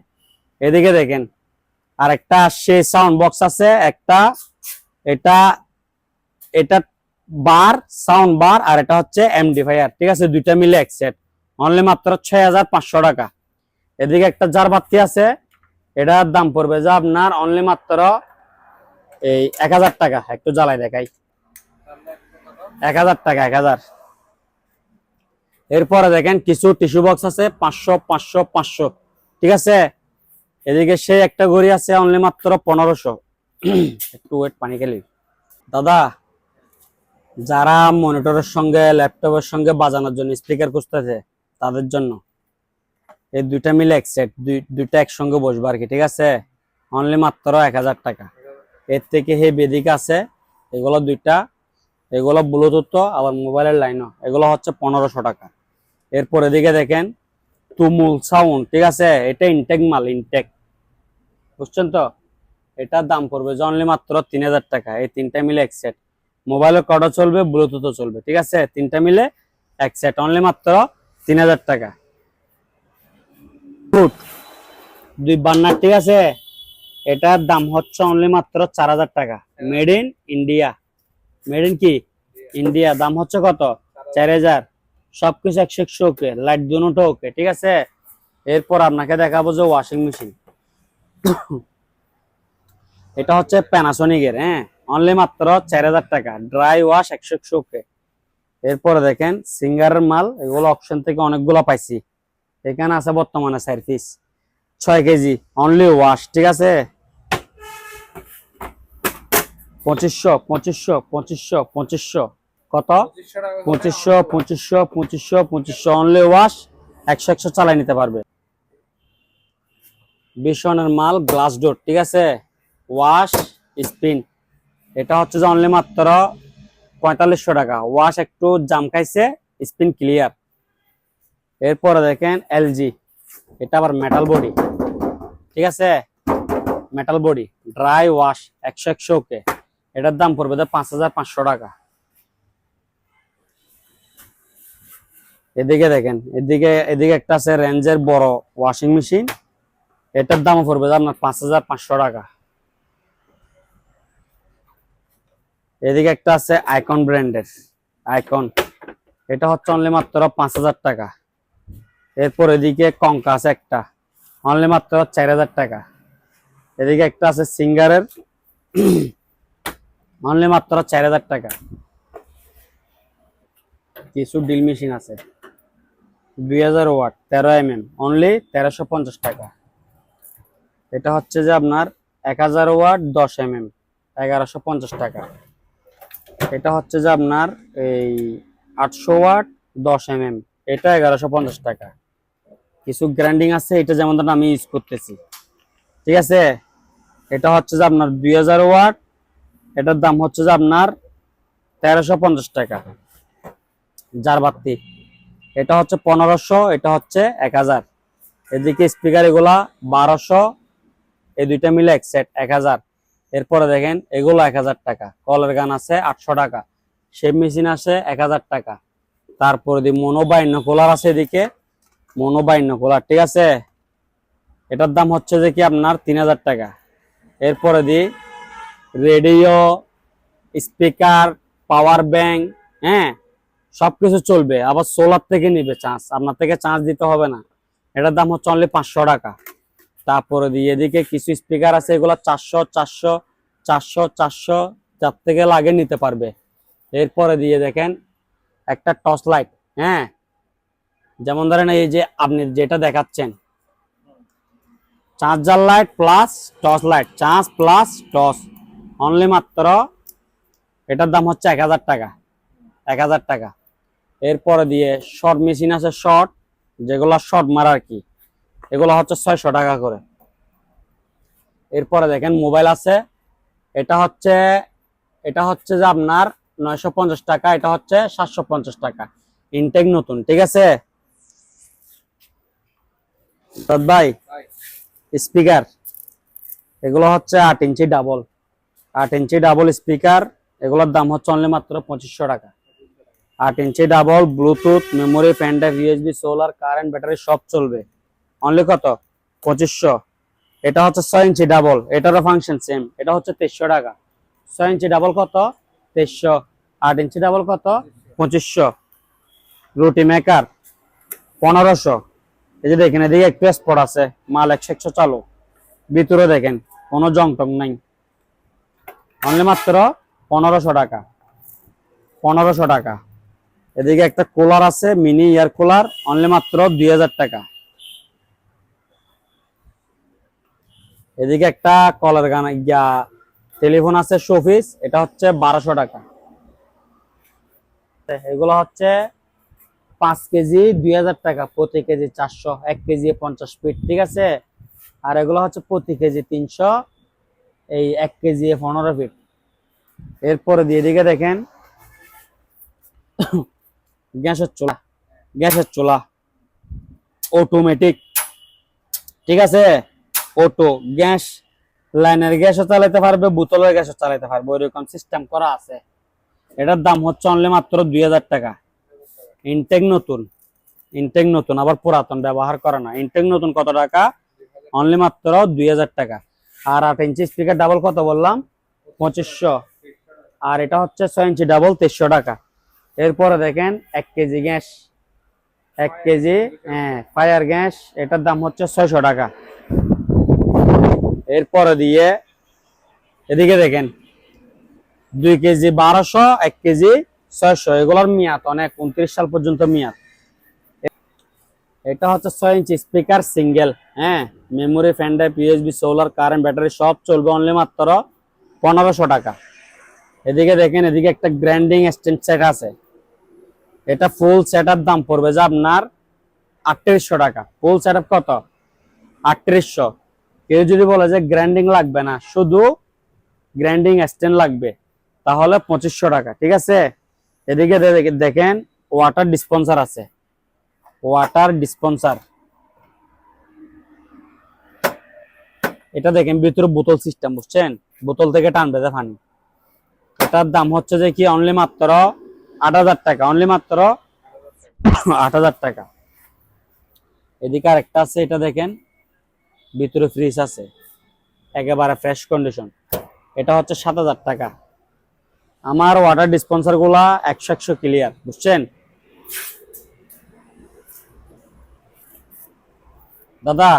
এদিকে দেখেন আর একটা সেই সাউন্ড বক্স আছে একটা, এটা এটা বার, সাউন্ড বার, আর এটা হচ্ছে এমডিফায়ার, ঠিক আছে, দুইটা মিলে এক সেট, অনলি মাত্র 6,500 টাকা। এদিকে একটা জারবাতি আছে, এটার দাম পড়বে যে আপনার অনলি মাত্র এই 1,000 টাকা। একটু জ্বালাই দেখাই, 1,000 টাকা, 1,000। এরপরে দেখেন কিছু টিস্যু বক্স আছে 500 500 500, ঠিক আছে। এদিকে সেই একটা ঘড়ি আছে অনলি মাত্র 1500। একটু ওয়েট, পানি খেলি। দাদা, যারা মনিটরের সঙ্গে ল্যাপটপের সঙ্গে বাজানোর জন্য স্পিকার খুঁজতেছে তাদের জন্য এই দুইটা মিলে এক সেট, দুইটা একসঙ্গে বসবে আর কি, ঠিক আছে, অনলি মাত্র 1,000 টাকা। এর থেকে হেভি এদিকে আছে এগুলো দুইটা, এগুলো ব্লুটুথ আবার মোবাইলের লাইনও, এগুলো হচ্ছে 1500 টাকা। এরপর এদিকে দেখেন তুমুল সাউন্ড, ঠিক আছে, এটা ইনটেক মাল, ইনটেক, বুঝছেন তো। এটার দাম পড়বে যে অনলি মাত্র 3,000 টাকা। এই তিনটা মিলে এক সেট, মোবাইলের কর্ডও চলবে, ব্লুটুথও চলবে, ঠিক আছে, তিনটা মিলে এক সেট, অনলি মাত্র 3,000 টাকা। দুই বান্নার, ঠিক আছে, এটার দাম হচ্ছে অনলি মাত্র 4,000 টাকা। Made in India, made in কি ইন্ডিয়া, দাম হচ্ছে কত? 4,000। সবকিছু 100 ওকে, লাইট দুটো ওকে, ঠিক আছে। এরপর আপনাকে দেখাবো যে ওয়াশিং মেশিন। এটা হচ্ছে প্যানাসোনিকের, হ্যাঁ, অনলি মাত্র 4,000 টাকা, ড্রাই ওয়াশ 100 ওকে। এরপরে দেখেন সিঙ্গারের মাল, এগুলো অপশন থেকে অনেকগুলো পাইছি, এখানে আছে বর্তমানে 4 পিস, 6 কেজি, অনলি ওয়াশ, ঠিক আছে। 2500 2500 2500 2500, কত? 2500 টাকা 2500 2500 2500 2500, অনলি ওয়াশ 100 100 চালাই নিতে পারবে। বিশনের মাল গ্লাস ডোর, ঠিক আছে, ওয়াশ স্পিন, এটা হচ্ছে যে অনলি মাত্র 4500 টাকা। ওয়াশ একটু জাম খাইছে, স্পিন ক্লিয়ার। এরপরে দেখেন এলজি, এটা আবার মেটাল বডি, ঠিক আছে, মেটাল বডি, ড্রাই ওয়াশ 100 100 ওকে। এটার দাম পড়বে 5,500 টাকা। এদিকে দেখেন, এদিকে এদিকে একটা আছে রেঞ্জের বড় ওয়াশিং মেশিন, এটার দাম পড়বে আপনার 5,500 টাকা। এদিকে একটা আছে আইকন ব্র্যান্ডের, আইকন, এটা হচ্ছে অনলি মাত্র 5,000 টাকা। এরপর এদিকে কঙ্কা আছে একটা, অনলি মাত্র 4,000 টাকা। এদিকে একটা আছে সিঙ্গারের, অনলি মাত্র 4,000 টাকা। কিছু ড্রিল মেশিন আছে 2000 ওয়াট 13 অনলি 1350 টাকা। এটা হচ্ছে যে আপনার 1000 ওয়াট 10 1150 টাকা। এটা হচ্ছে যে আপনার এই 800 ওয়াট 10 এটা 1150 টাকা। কিছু গ্রাইন্ডিং আছে, এটা যেমন ধরুন আমি ইউজ করতেছি, ঠিক আছে, এটা হচ্ছে যে আপনার 2000 ওয়াট, এটার দাম হচ্ছে যে আপনার 1350 টাকা। জারবাতি, এটা হচ্ছে 1500, এটা হচ্ছে 1000। এদিকে স্পিকার এগুলা 1200, এই দুইটা মিলে এক সেট 1000। এরপরে দেখেন এগুলো 1000 টাকা। কলের গান আছে 800 টাকা, শেপ মেশিন আছে 1000 টাকা। তারপরে দি মনোবাইনোকুলার আছে, এদিকে মনোবাইনোকুলার, ঠিক আছে, এটার দাম হচ্ছে যে কি আপনার 3000 টাকা। এরপরে দি রেডিও, স্পিকার, পাওয়ার ব্যাংক, হ্যাঁ, সবকিছু চলবে। আবার সোলার থেকে নিবে চার্জ, আপনার থেকে চার্জ দিতে হবে না। এটার দাম হচ্ছে অনলি 500 টাকা। তারপরে দিয়ে এদিকে কিছু স্পিকার আছে, এগুলো 400 400 400 400, যার থেকে লাগে নিতে পারবে। এরপরে দিয়ে দেখেন একটা টর্চ লাইট, হ্যাঁ, যেমন ধরেন এই যে আপনি যেটা দেখাচ্ছেন, charger light plus torch light, charge plus torch, only মাত্র এটার দাম হচ্ছে 1000 টাকা, 1000 টাকা। এরপরে দিয়ে শর্ট মেশিন আছে, শর্ট, যেগুলো শর্ট মারা আর কি, এগুলো হচ্ছে 600 টাকা করে। এরপরে দেখেন মোবাইল আছে, এটা হচ্ছে যে আপনার 950 টাকা, এটা হচ্ছে 750 টাকা, ইনটেক নতুন, ঠিক আছে ভাই। ভাই স্পিকার এগুলো হচ্ছে 8 ইঞ্চি ডাবল স্পিকার, এগুলোর দাম হচ্ছে অনলি মাত্র 2500 টাকা। 8 inch double, Bluetooth, memory, pen drive, USB, solar, current, battery সব চলবে, অনলি কত? 2500। এটা হচ্ছে 6 ইঞ্চি ডাবল, এটারও ফাংশন সেম, এটা হচ্ছে 2300 টাকা। 6 ইঞ্চি ডাবল কত? 2300। 8 ইঞ্চি ডাবল কত? 2500। রুটি মেকার 1500। এই যে দেখেন এদিকে একটু স্পট আছে, মাল 100 চালু, ভিতরে দেখেন কোনো জং টং নাই, অনলি মাত্র 1500 টাকা। 1500 টাকা। এদিকে একটা কুলার আছে, মিনি এয়ার কুলার, অনলি মাত্র 2000 টাকা। এদিকে একটা কলার গান টেলিফোন আছে শোপিস, এটা হচ্ছে 1200 টাকা। এগুলো হচ্ছে 5 কেজি 2000 টাকা, প্রতি কেজি 400, 1 কেজি 50 ফিট, ঠিক আছে। আর এগুলো হচ্ছে প্রতি কেজি 300, এই 1 কেজি 15 ফিট। এরপরে দিয়ে দিকে দেখেন গ্যাসের চুলা অটোমেটিক, ঠিক আছে, অটো গ্যাস, লাইনের গ্যাসও চালাতে পারবে, বোতলের গ্যাসও চালাতে পারবে, ওইরকম সিস্টেম করা আছে। এটার দাম হচ্ছে অনলি মাত্র 2000 টাকা। ইনটেক নতুন, আবার পুরাতন ব্যবহার করা না। ইনটেক নতুন কত টাকা? অনলি মাত্র 2000 টাকা। আর 8 ইঞ্চি স্পিকার ডাবল কত বললাম? 2500। আর এটা হচ্ছে 6 ইঞ্চি ডাবল 2300 টাকা। এরপরে দেখেন 1 KG gas, 1 KG fire gas, এটার দাম হচ্ছে 600 টাকা। এরপরে দিয়ে এদিকে দেখেন 2 কেজি 1200, 1 কেজি 600, এগুলোর মেয়াদ অনেক, 29 সাল পর্যন্ত মেয়াদ। এটা হচ্ছে 6 inch speaker single, memory, pen drive, USB, solar, current, battery সব চলবে, অনলি মাত্র 1500 টাকা। এদিকে দেখেন এদিকে একটা গ্রাইন্ডিং স্ট্যান্ড সেট আছে, এটা ফুল সেটআপ দাম পড়বে যে আপনার 3800 টাকা। ফুল সেটআপ কত? 3800। কেউ যদি বলে যে গ্রাইন্ডিং লাগবে না, শুধু গ্রাইন্ডিং স্ট্যান্ড লাগবে, তাহলে 2500 টাকা, ঠিক আছে। এদিকে দেখেন ওয়াটার ডিসপেন্সার আছে, ওয়াটার ডিসপেন্সার, এটা দেখেন ভিতরে বোতল সিস্টেম, বুঝছেন, বোতল থেকে টানবে যে পানি। এটার দাম হচ্ছে যে কি অনলি মাত্র 8000 টাকা, অনলি মাত্র 8000 টাকা। এদিকে আরেকটা আছে, এটা দেখেন ভিতরে ফ্রিজ আছে, একেবারে ফ্রেশ কন্ডিশন, এটা হচ্ছে 7000 টাকা। আমার ওয়াটার ডিসপেন্সার গুলা 100 ক্লিয়ার, বুঝছেন দাদা।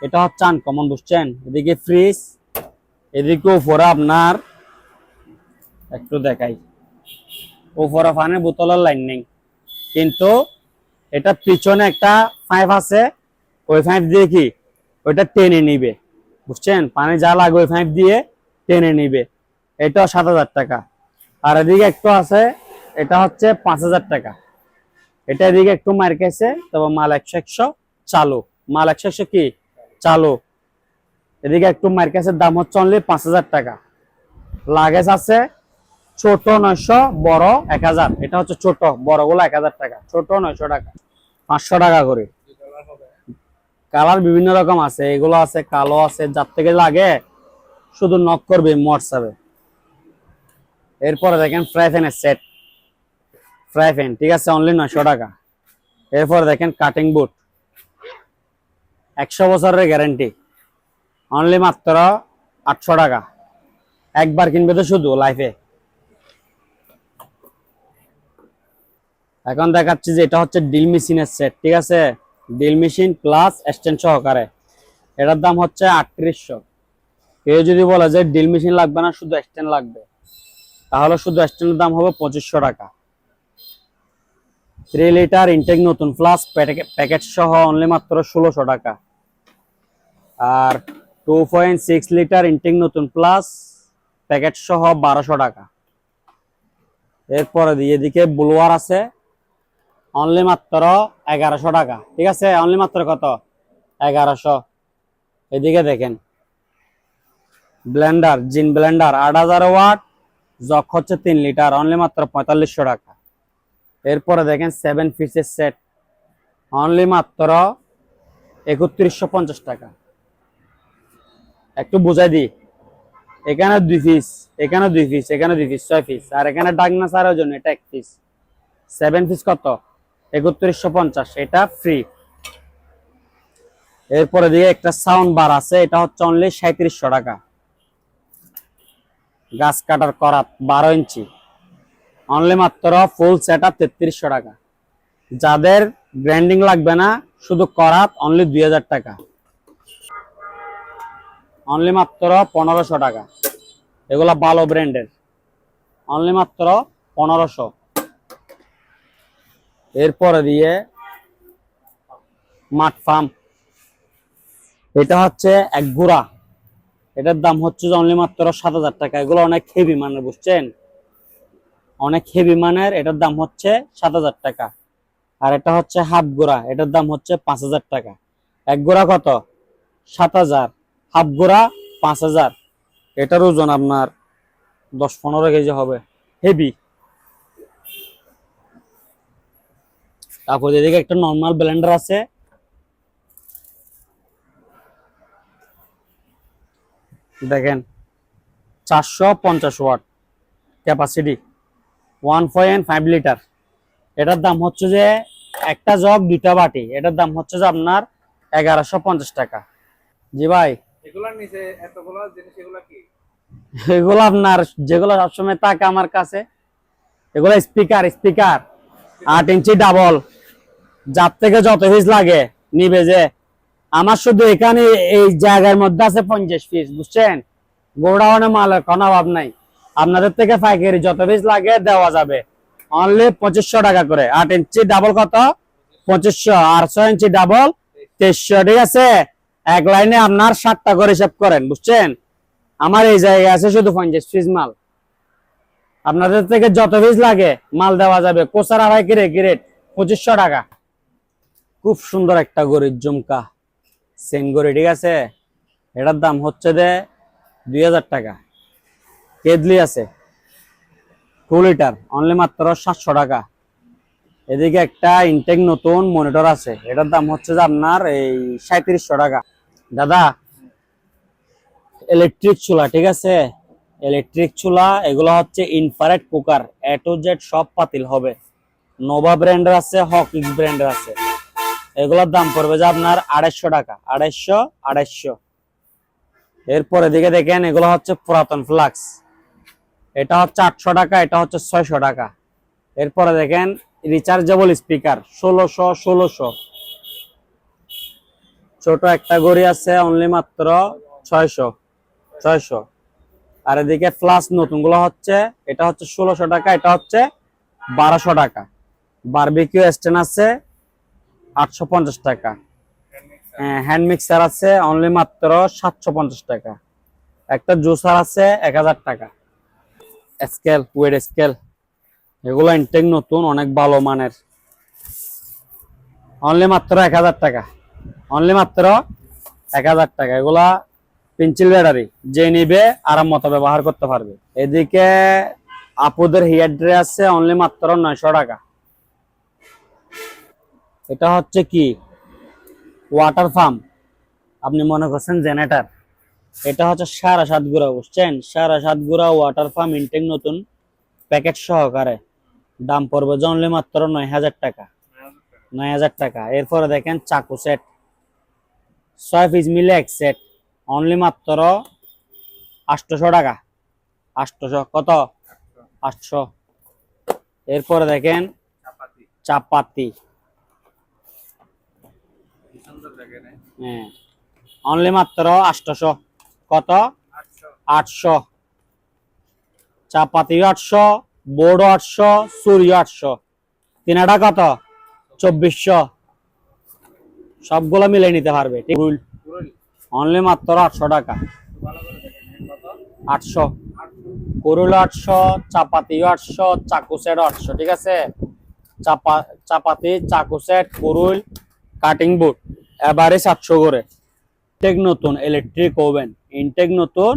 এটা হচ্ছে আনকমন, বুঝছেন। এদিকে ফ্রিজ, এদিকে উপরে আপনার একটু দেখাই, উপরে পানির বোতলের লাইন নেই, কিন্তু এটা পিছনে একটা পাইপ আছে, ওই পাইপ দিয়ে কি ওইটা টেনে নিবে, বুঝছেন, পানি যা লাগে ওই পাইপ দিয়ে টেনে নিবে। এটাও 7000 টাকা। আর এদিকে একটু আছে, এটা হচ্ছে 5000 টাকা। এটা এদিকে একটু মার খাইছে, তবে মাল 100 চালু, মাল 100 কি চালু। এদিকে একটু মার খাইছে, দাম হচ্ছে অনলি 5000 টাকা। লাগেজ আছে ছোট 900, বড় 1000। এটা হচ্ছে ছোট, বড় গুলো 1000 টাকা, ছোট 900 টাকা, 500 টাকা করে। কালার বিভিন্ন রকম আছে, এগুলো আছে কালো আছে, যার থেকে লাগে শুধু নক করবে হোয়াটসঅ্যাপে। এরপরে দেখেন ফ্রাই প্যানের সেট, ফ্রাই প্যান, ঠিক আছে, অনলি 900 টাকা। এরপরে দেখেন কাটিং বোর্ড, 100 বছরের গ্যারান্টি, অনলি মাত্র 800 টাকা। একবার কিনবে তো শুধু লাইফে। এখন দেখাচ্ছি যে এটা হচ্ছে ড্রিল মেশিনের সেট, ঠিক আছে, ড্রিল মেশিন প্লাস স্ট্যান্ড সহকারে, এটার দাম হচ্ছে 3800। কেউ যদি বলে যে ড্রিল মেশিন লাগবে না, শুধু স্ট্যান্ড লাগবে, তাহলে শুধু স্ট্যান্ডের দাম হবে 2500 টাকা। 3 লিটার ইনটেক নতুন প্লাস প্যাকেট সহ অনলি মাত্র 1600 টাকা। আর 2.6 লিটার ইনটেক নতুন প্লাস প্যাকেট সহ 1200 টাকা। এরপরে দিয়ে এদিকে ব্লোয়ার আছে, অনলি মাত্র 1100 টাকা, ঠিক আছে, অনলি মাত্র কত? 1100। এদিকে দেখেন ব্লেন্ডার, জিন ব্লেন্ডার 8000 ওয়াট, জক হচ্ছে 3 লিটার, অনলি মাত্র 4500 টাকা। এরপরে দেখেন 7 পিসের সেট, অনলি মাত্র 3150 টাকা। একটু বুঝাই দিই, এখানে 2 পিস, এখানে 2 পিস, এখানে 2 পিস, 6 পিস, আর এখানে ডাকনা সারার জন্য এটা 1 পিস। 7 পিস কত? 3150, এটা ফ্রি। এরপরে দিয়ে একটা সাউন্ড বার আছে, এটা হচ্ছে অনলি 3700 টাকা। গাছ কাটার করাত 12 ইঞ্চি, অনলি মাত্র ফুল সেট আপ 3300 টাকা। যাদের ব্র্যান্ডিং লাগবে না, শুধু করাত, অনলি 2000 টাকা, অনলি মাত্র 1500 টাকা। এগুলা ভালো ব্র্যান্ডের, অনলি মাত্র 1500। এরপরে দিয়ে মাঠ ফার্ম, এটা হচ্ছে এক গুড়া, এটার দাম হচ্ছে অনলি মাত্র 7000 টাকা। এগুলো অনেক হেভি মানের, বুঝছেন, অনেক হেভি মানের, এটার দাম হচ্ছে 7000 টাকা। আর এটা হচ্ছে হাফ গুড়া, এটার দাম হচ্ছে 5000 টাকা। এক গুড়া কত? 7000, হাফ গুড়া 5000। এটার ওজন আপনার 10-15 কেজি হবে, হেভি। তারপর এদিকে একটা নর্মাল ব্লেন্ডার আছে, দেখেন 450 ওয়াট ক্যাপাসিটি, 1.5 লিটার। এটার দাম হচ্ছে যে একটা জগ 2টা বাটি, এটার দাম হচ্ছে যে আপনার 1150 টাকা। জি ভাই, এগুলার নিচে এতগুলো জিনিস, এগুলা কি? এগুলো আপনার যেগুলো সবসময় থাকে আমার কাছে, এগুলো স্পিকার, স্পিকার 8 ইঞ্চি ডাবল, যার থেকে যত পিস লাগে নিবে। যে আমার শুধু এখানে এই জায়গার মধ্যে আছে 50 পিস, বুঝছেন, গোডাউনে মালের কোনো অভাব নাই। আপনাদের থেকে পাইকারি যত পিস লাগে দেওয়া যাবে, অনলি 2500 টাকা করে। 8 ইঞ্চি ডাবল কত? 2500, আর 6 ইঞ্চি ডাবল 2300, ঠিক আছে। এক লাইনে আপনার 7টা করে হিসাব করেন, বুঝছেন। আমার এই জায়গায় আছে শুধু 50 পিস মাল, আপনাদের থেকে যত পিস লাগে মাল দেওয়া যাবে। কোসারা ভাই কি রেট? 2500 টাকা। খুব সুন্দর একটা গড়ির ঝুমকা, সেম গড়ি, ঠিক আছে। এটার দাম হচ্ছে যে 2000 টাকা। কেদলি আছে 2 লিটার, অনলি মাত্র 700 টাকা। এদিকে একটা ইনটেক নতুন মনিটর আছে, এটার দাম হচ্ছে যে আপনার এই 3700 টাকা। দাদা, ইলেকট্রিক চুলা, ঠিক আছে, ইলেকট্রিক চুলা, এগুলো হচ্ছে infrared cooker, A to Z সব পাতিল হবে। নোভা ব্র্যান্ডের আছে, হকিংস ব্র্যান্ডের আছে। এগুলোর দাম পড়বে যে আপনার 250 টাকা, 250। এরপরে দিকে দেখেন, এগুলো হচ্ছে পুরাতন ফ্লাক্স, এটা হচ্ছে 800 টাকা, এটা হচ্ছে 600 টাকা। এরপরে দেখেন রিচার্জেবল স্পিকার 1600। ছোট একটা গড়ি আছে, অনলি মাত্র 600। আর এদিকে ফ্লাস নতুন গুলো হচ্ছে, এটা হচ্ছে 1600 টাকা, এটা হচ্ছে 1200 টাকা। বারবিকিউ স্ট্যান্ড আছে 850 টাকা। হ্যান্ড মিক্সার আছে অনলি মাত্র 750 টাকা। একটা জুসার আছে 1000 টাকা। স্কেল, ওয়েট স্কেল, এগুলো ইনটেক নতুন, অনেক ভালো মানের, অনলি মাত্র 1000 টাকা, অনলি মাত্র 1000 টাকা। এগুলা পেন্সিল ব্যাটারি, যে নিবে আরাম মতো ব্যবহার করতে পারবে। এদিকে আপুদের হেয়ার ড্রে আছে অনলি মাত্র 900 টাকা। এটা হচ্ছে কি ওয়াটার পাম্প, আপনি মনে করছেন জেনারেটর, এটা হচ্ছে 7.5 গুড়া, বুঝছেন, 7.5 গুড়া ওয়াটার পাম্প, ইনটেক নতুন, প্যাকেট সহকারে। দাম পড়বে অনলি মাত্র 9000 টাকা, 9000 টাকা। এরপরে দেখেন চাকু সেট, 6 পিস মিলে এক সেট, অনলি মাত্র 800 টাকা। 800 কত? 800। এরপরে দেখেন চাপাতি চাপাতি, সুন্দর লাগে না? হ্যাঁ, অনলি মাত্র 800। কত? 800। 800। চাপাতি 800, বোর্ডও 800, সুরিও 800, তিনাটা কত? 2400। সবগুলো মিলে নিতে পারবে, ঠিক, পুরোই অনলি মাত্র 800 টাকা। ভালো করে দেখেন, কত? 800, 800। কুরুল 800, চাপাতি 800, চাকু সেট 800, ঠিক আছে। চাপাতি, চাকু সেট, কুরুল, কাটিং বোর্ড এবারে 700 করে। ইনটেক নতুন ইলেকট্রিক ওভেন, ইনটেক নতুন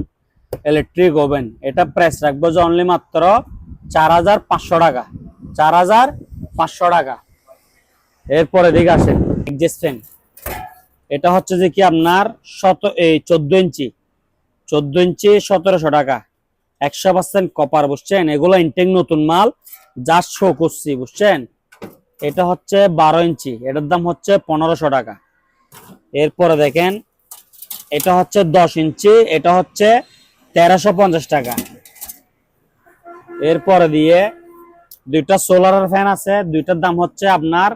ইলেকট্রিক ওভেন, এটা প্রাইস রাখবো যে অনলি মাত্র 4500 টাকা, 4500 টাকা। এরপরে দিকে আসেন এক্সজস্ট ফ্যান, এটা হচ্ছে যে কি আপনার 14 ইঞ্চি, 14 ইঞ্চি 1700 টাকা, 100% কপার, বুঝছেন? এগুলো ইনটেক নতুন মাল, যা শো করছি, বুঝছেন? এটা হচ্ছে 12 ইঞ্চি, এটার দাম হচ্ছে 1500 টাকা। এরপরে দেখেন এটা হচ্ছে 10 ইঞ্চি, এটা হচ্ছে 1350 টাকা। এরপরে দিয়ে দুইটা সোলারের ফ্যান আছে, দুইটার দাম হচ্ছে আপনার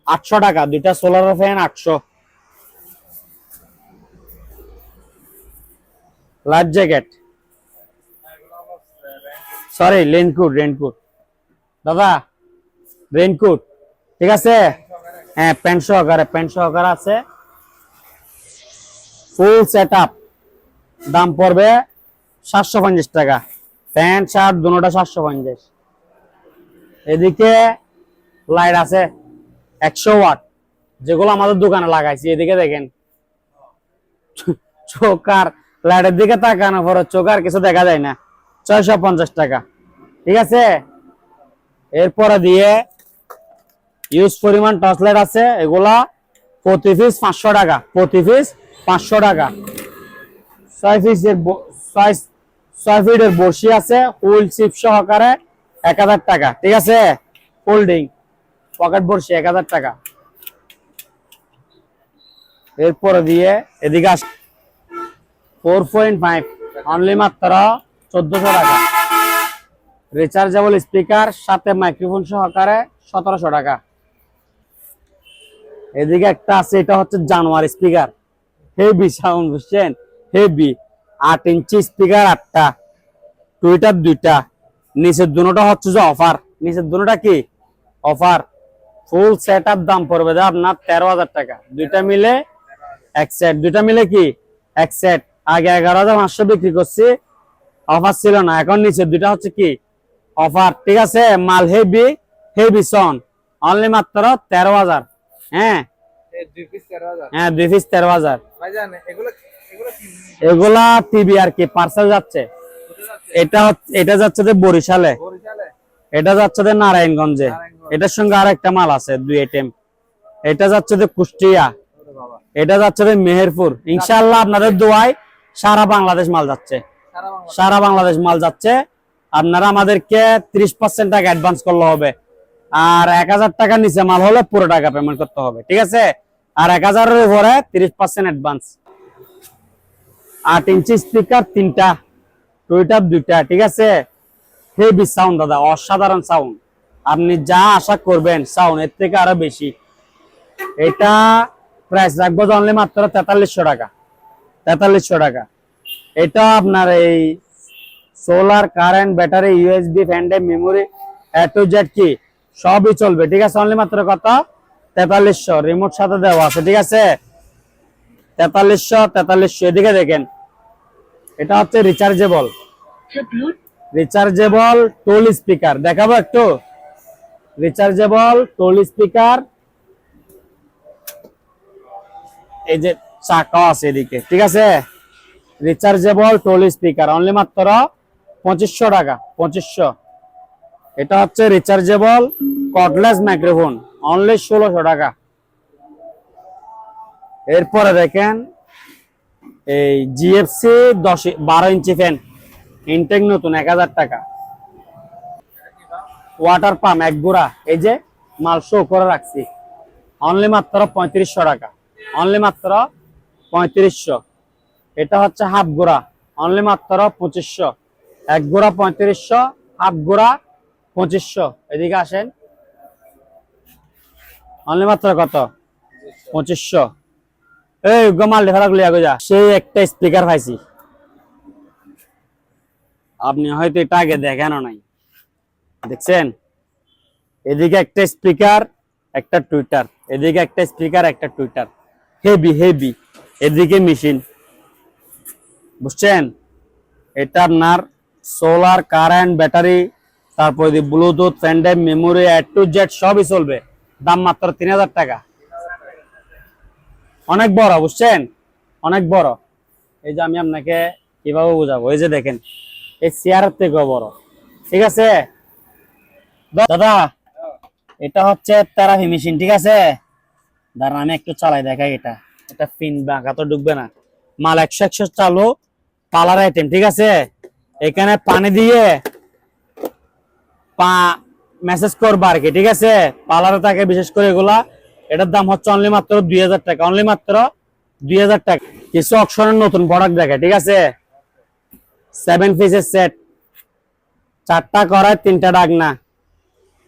800 টাকা, দুইটা সোলারের fan 800। Life jacket, sorry raincoat দাদা, রেনকোট, ঠিক আছে? হ্যাঁ, প্যান্ট সহকারে আছে, ফুল সেট আপ, দাম পড়বে 750 টাকা, প্যান্ট শার্ট দুটোটা 750। এদিকে লাইট আছে 100 ওয়াট, যেগুলো আমাদের দোকানে লাগাইছি। এদিকে দেখেন, চোকার লাইটের দিকে তাকানো পরে চোকার কিছু দেখা যায় না, 650 টাকা, ঠিক আছে? এরপরে দিয়ে ইউজ পরিমাণ টর্চ লাইট আছে, এগুলা প্রতি পিস 500 টাকা, প্রতি পিস 500 টাকা। 6 ফিটের বর্ষি আছে, হুইল চিপ সহকারে 1000 টাকা, ঠিক আছে? ফোল্ডিং পকেট বর্ষি 1000 টাকা। এরপরে দিয়ে এদিকে আস 4.5 অনলি মাত্র 1400 টাকা। রিচার্জেবল স্পিকার সাথে মাইক্রোফোন সহকারে 1700 টাকা। এদিকে একটা আছে, এটা হচ্ছে জানোয়ার স্পিকার, হেভি সাউন্ড, বুঝছেন? হেভি 8 ইঞ্চি স্পিকার, 8টা, টুইটার 2টা, নিচের দুটোটা হচ্ছে যে অফার, নিচের দুটোটা কি অফার। ফুল সেট আপ দাম পড়বে আপনার 13,000 টাকা, দুইটা মিলে এক সেট, দুইটা মিলে কি এক সেট। আগে 11,500 বিক্রি করছি, অফার ছিল না, এখন নিচের দুইটা হচ্ছে কি অফার, ঠিক আছে? মাল হেভি, হেভি সন, অনলি মাত্র 13,000। হ্যাঁ দুই পিস 13,000। হ্যাঁ, 2 পিস 13,000। ভাইজান এগুলো কি এগুলা টিভি আর কি, পার্সেল যাচ্ছে। কোথায় যাচ্ছে? এটা যাচ্ছে যে বরিশালে, বরিশালে? এটা যাচ্ছে যে নারায়ণগঞ্জে, নারায়ণগঞ্জ। এটার সঙ্গে আর একটা মাল আছে 2 আইটেম। এটা যাচ্ছে যে কুষ্টিয়া, ওরে বাবা, এটা যাচ্ছে যে মেহেরপুর। ইনশাআল্লাহ আপনাদের দোয়ায় সারা বাংলাদেশ মাল যাচ্ছে, সারা বাংলা। সারা বাংলাদেশ মাল যাচ্ছে। আপনারা আমাদেরকে 30% টাকা অ্যাডভান্স করলে হবে, আর 1000 টাকার নিচে মাল হলে পুরো টাকা পেমেন্ট করতে হবে, ঠিক আছে? আর 1000-এর উপরে 30% অ্যাডভান্স। 8 ইঞ্চি স্পিকার 3টা, টুইটার 2টা, ঠিক আছে? হেভি সাউন্ড দাদা, অসাধারণ সাউন্ড, আপনি যা আশা করবেন সাউন্ড এর থেকে আরো বেশি। এটা প্রাইস রাখবো অনলি মাত্র 4300 টাকা, 4300 টাকা। এটা আপনার এই solar, current, battery, USB, pen drive, memory, A to Z কি সবই চলবে, ঠিক আছে? অনলি মাত্র কত? 4300, রিমোট সাথে দেওয়া আছে, ঠিক আছে? 4300। এদিকে দেখেন, এটা হচ্ছে রিচার্জেবল, রিচার্জেবল টোল স্পিকার, দেখাবো একটু। রিচার্জেবল টোল স্পিকার, এই যে চাকাও আছে এদিকে, ঠিক আছে? রিচার্জেবল টোল স্পিকার অনলি মাত্র 2500 টাকা, 2500। এটা হচ্ছে রিচার্জেবল কর্ডলেস মাইক্রোফোন, অনলি 1600 টাকা। এরপরে দেখেন এই জিএফসি 12 ইঞ্চি ফ্যান, ইনটেক নতুন, 1000 টাকা। ওয়াটার পাম্প এক গোড়া, এই যে মাল শো করে রাখছি, অনলি মাত্র 3500 টাকা, অনলি মাত্র 3500। এটা হচ্ছে হাফ গোড়া, অনলি মাত্র 2500। এক গোড়া 3500, হাফ গোড়া 2500। এদিকে আসেন, অনলি মাত্র কত? 2500। এই মাল লেখা রাখলি আগে যা, সেই একটা স্পিকার পাইছি, আপনি হয়তো এটা আগে দেখানো নাই, দেখছেন? এদিকে একটা স্পিকার, একটা টুইটার, এদিকে একটা স্পিকার, একটা টুইটার, হেভি হেভি। এদিকে মেশিন, বুঝছেন? এটা আপনার সোলার, কারেন্ট, ব্যাটারি, তারপরে Bluetooth, fan drive, memory, A to Z সবই চলবে, দাম মাত্র 3000 টাকা। অনেক বড়, বুঝছেন? অনেক বড়। এই যে আমি আপনাকে কিভাবে বুঝাবো, এই যে দেখেন এই চেয়ারের থেকেও বড়, ঠিক আছে দাদা। এটা হচ্ছে তেরাপি মেশিন, ঠিক আছে। দাঁড়ান আমি একটু চালাই দেখাই। এটা এটা পিন বাঁকা তো ঢুকবে না, মাল 100 চালু, পালার আইটেম, ঠিক আছে। এখানে পানি দিয়ে পা মেসেজ করবা আর কি, ঠিক আছে। পার্লারে থাকে বিশেষ করে এগুলা। এটার দাম হচ্ছে অনলি মাত্র 2000 টাকা, অনলি মাত্র 2000 টাকা। কিছু অপশনের নতুন প্রোডাক্ট দেখে, ঠিক আছে। 7 পিসের সেট, 4টা করায় 3টা ডাক না,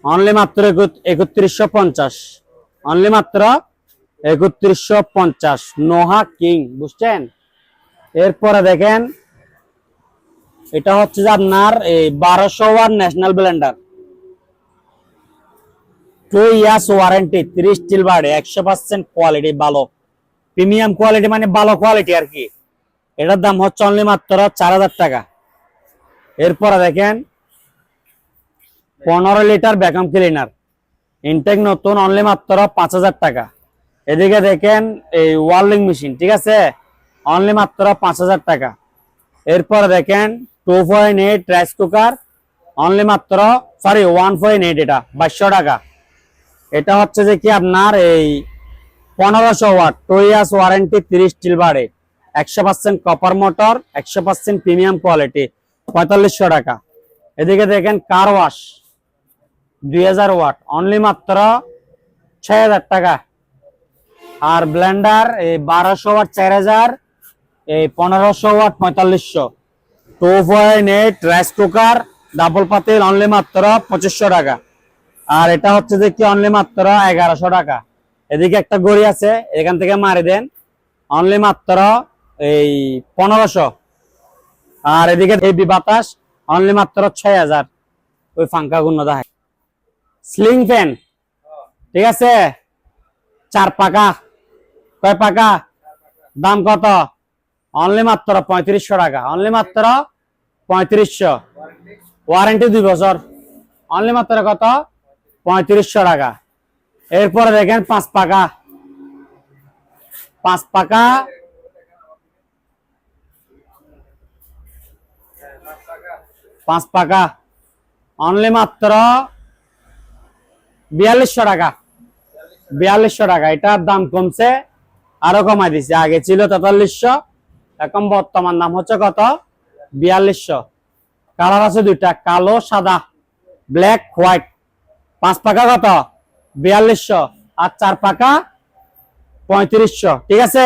অনলি মাত্র 3150, অনলি মাত্র 3150, নোহা কিং, বুঝছেন। এরপরে দেখেন এটা হচ্ছে যে আপনার এই 1200 watt National blender, 2 years warranty, 30 steel বাড়ে, 100% কোয়ালিটি ভালো, প্রিমিয়াম কোয়ালিটি মানে ভালো কোয়ালিটি আর কি। এটার দাম হচ্ছে অনলি মাত্র 4000 টাকা। এরপরে দেখেন 15 লিটার ভ্যাকুয়াম ক্লিনার, ইনটেক নতুন, অনলি মাত্র 5000 টাকা। এদিকে দেখেন এই ওয়ার্লিং মেশিন, ঠিক আছে, অনলি মাত্র 5000 টাকা। এরপরে দেখেন 2.8 রাইস কুকার, অনলি মাত্র 1.8, এটা 2200 টাকা। এটা হচ্ছে যে কি আপনার এই 1500 ওয়াট, 2 ইয়ার্স ওয়ারেন্টি, 30 স্টিল বাড়ে, 100% কপার মোটর, 100% প্রিমিয়াম কোয়ালিটি, 4500 টাকা। এদিকে দেখেন কার ওয়াশ 2000 ওয়াট, অনলি মাত্র 6000 টাকা। আর ব্লেন্ডার এই 1200 ওয়াট 4000, এই 1500 ওয়াট 4500, 2.8 রাইস কুকার ডাবল পাতিল, অনলি মাত্র 2500 টাকা। আর এটা হচ্ছে যে কি অনলি মাত্র 1100 টাকা। এদিকে একটা গড়ি আছে, এখান থেকে মারি দেন, অনলি মাত্র এই 1500। আর এদিকে এই বাতাস অনলি মাত্র 6000, ওই ফাঙ্কা গুণ দেখায়। স্লিং ফ্যান, ঠিক আছে, 4 পাকা, কয় পাকা, দাম কত, অনলি মাত্র 3500 টাকা, অনলি মাত্র 3500, ওয়ারেন্টি 2 বছর, অনলি মাত্র কত, 3500 টাকা। এরপরে দেখেন 5 পাকা, 5 পাকা, 5 পাকা, অনলি মাত্র 4200 টাকা, 4200 টাকা। এটার দাম কমছে, আরো কমাই দিছে, আগে ছিল 4300, এখন বর্তমান দাম হচ্ছে কত, 4200। কালার আছে দুইটা, কালো সাদা, ব্ল্যাক হোয়াইট। 5 পাকা কত, 4200, আর 4 পাকা 3500, ঠিক আছে।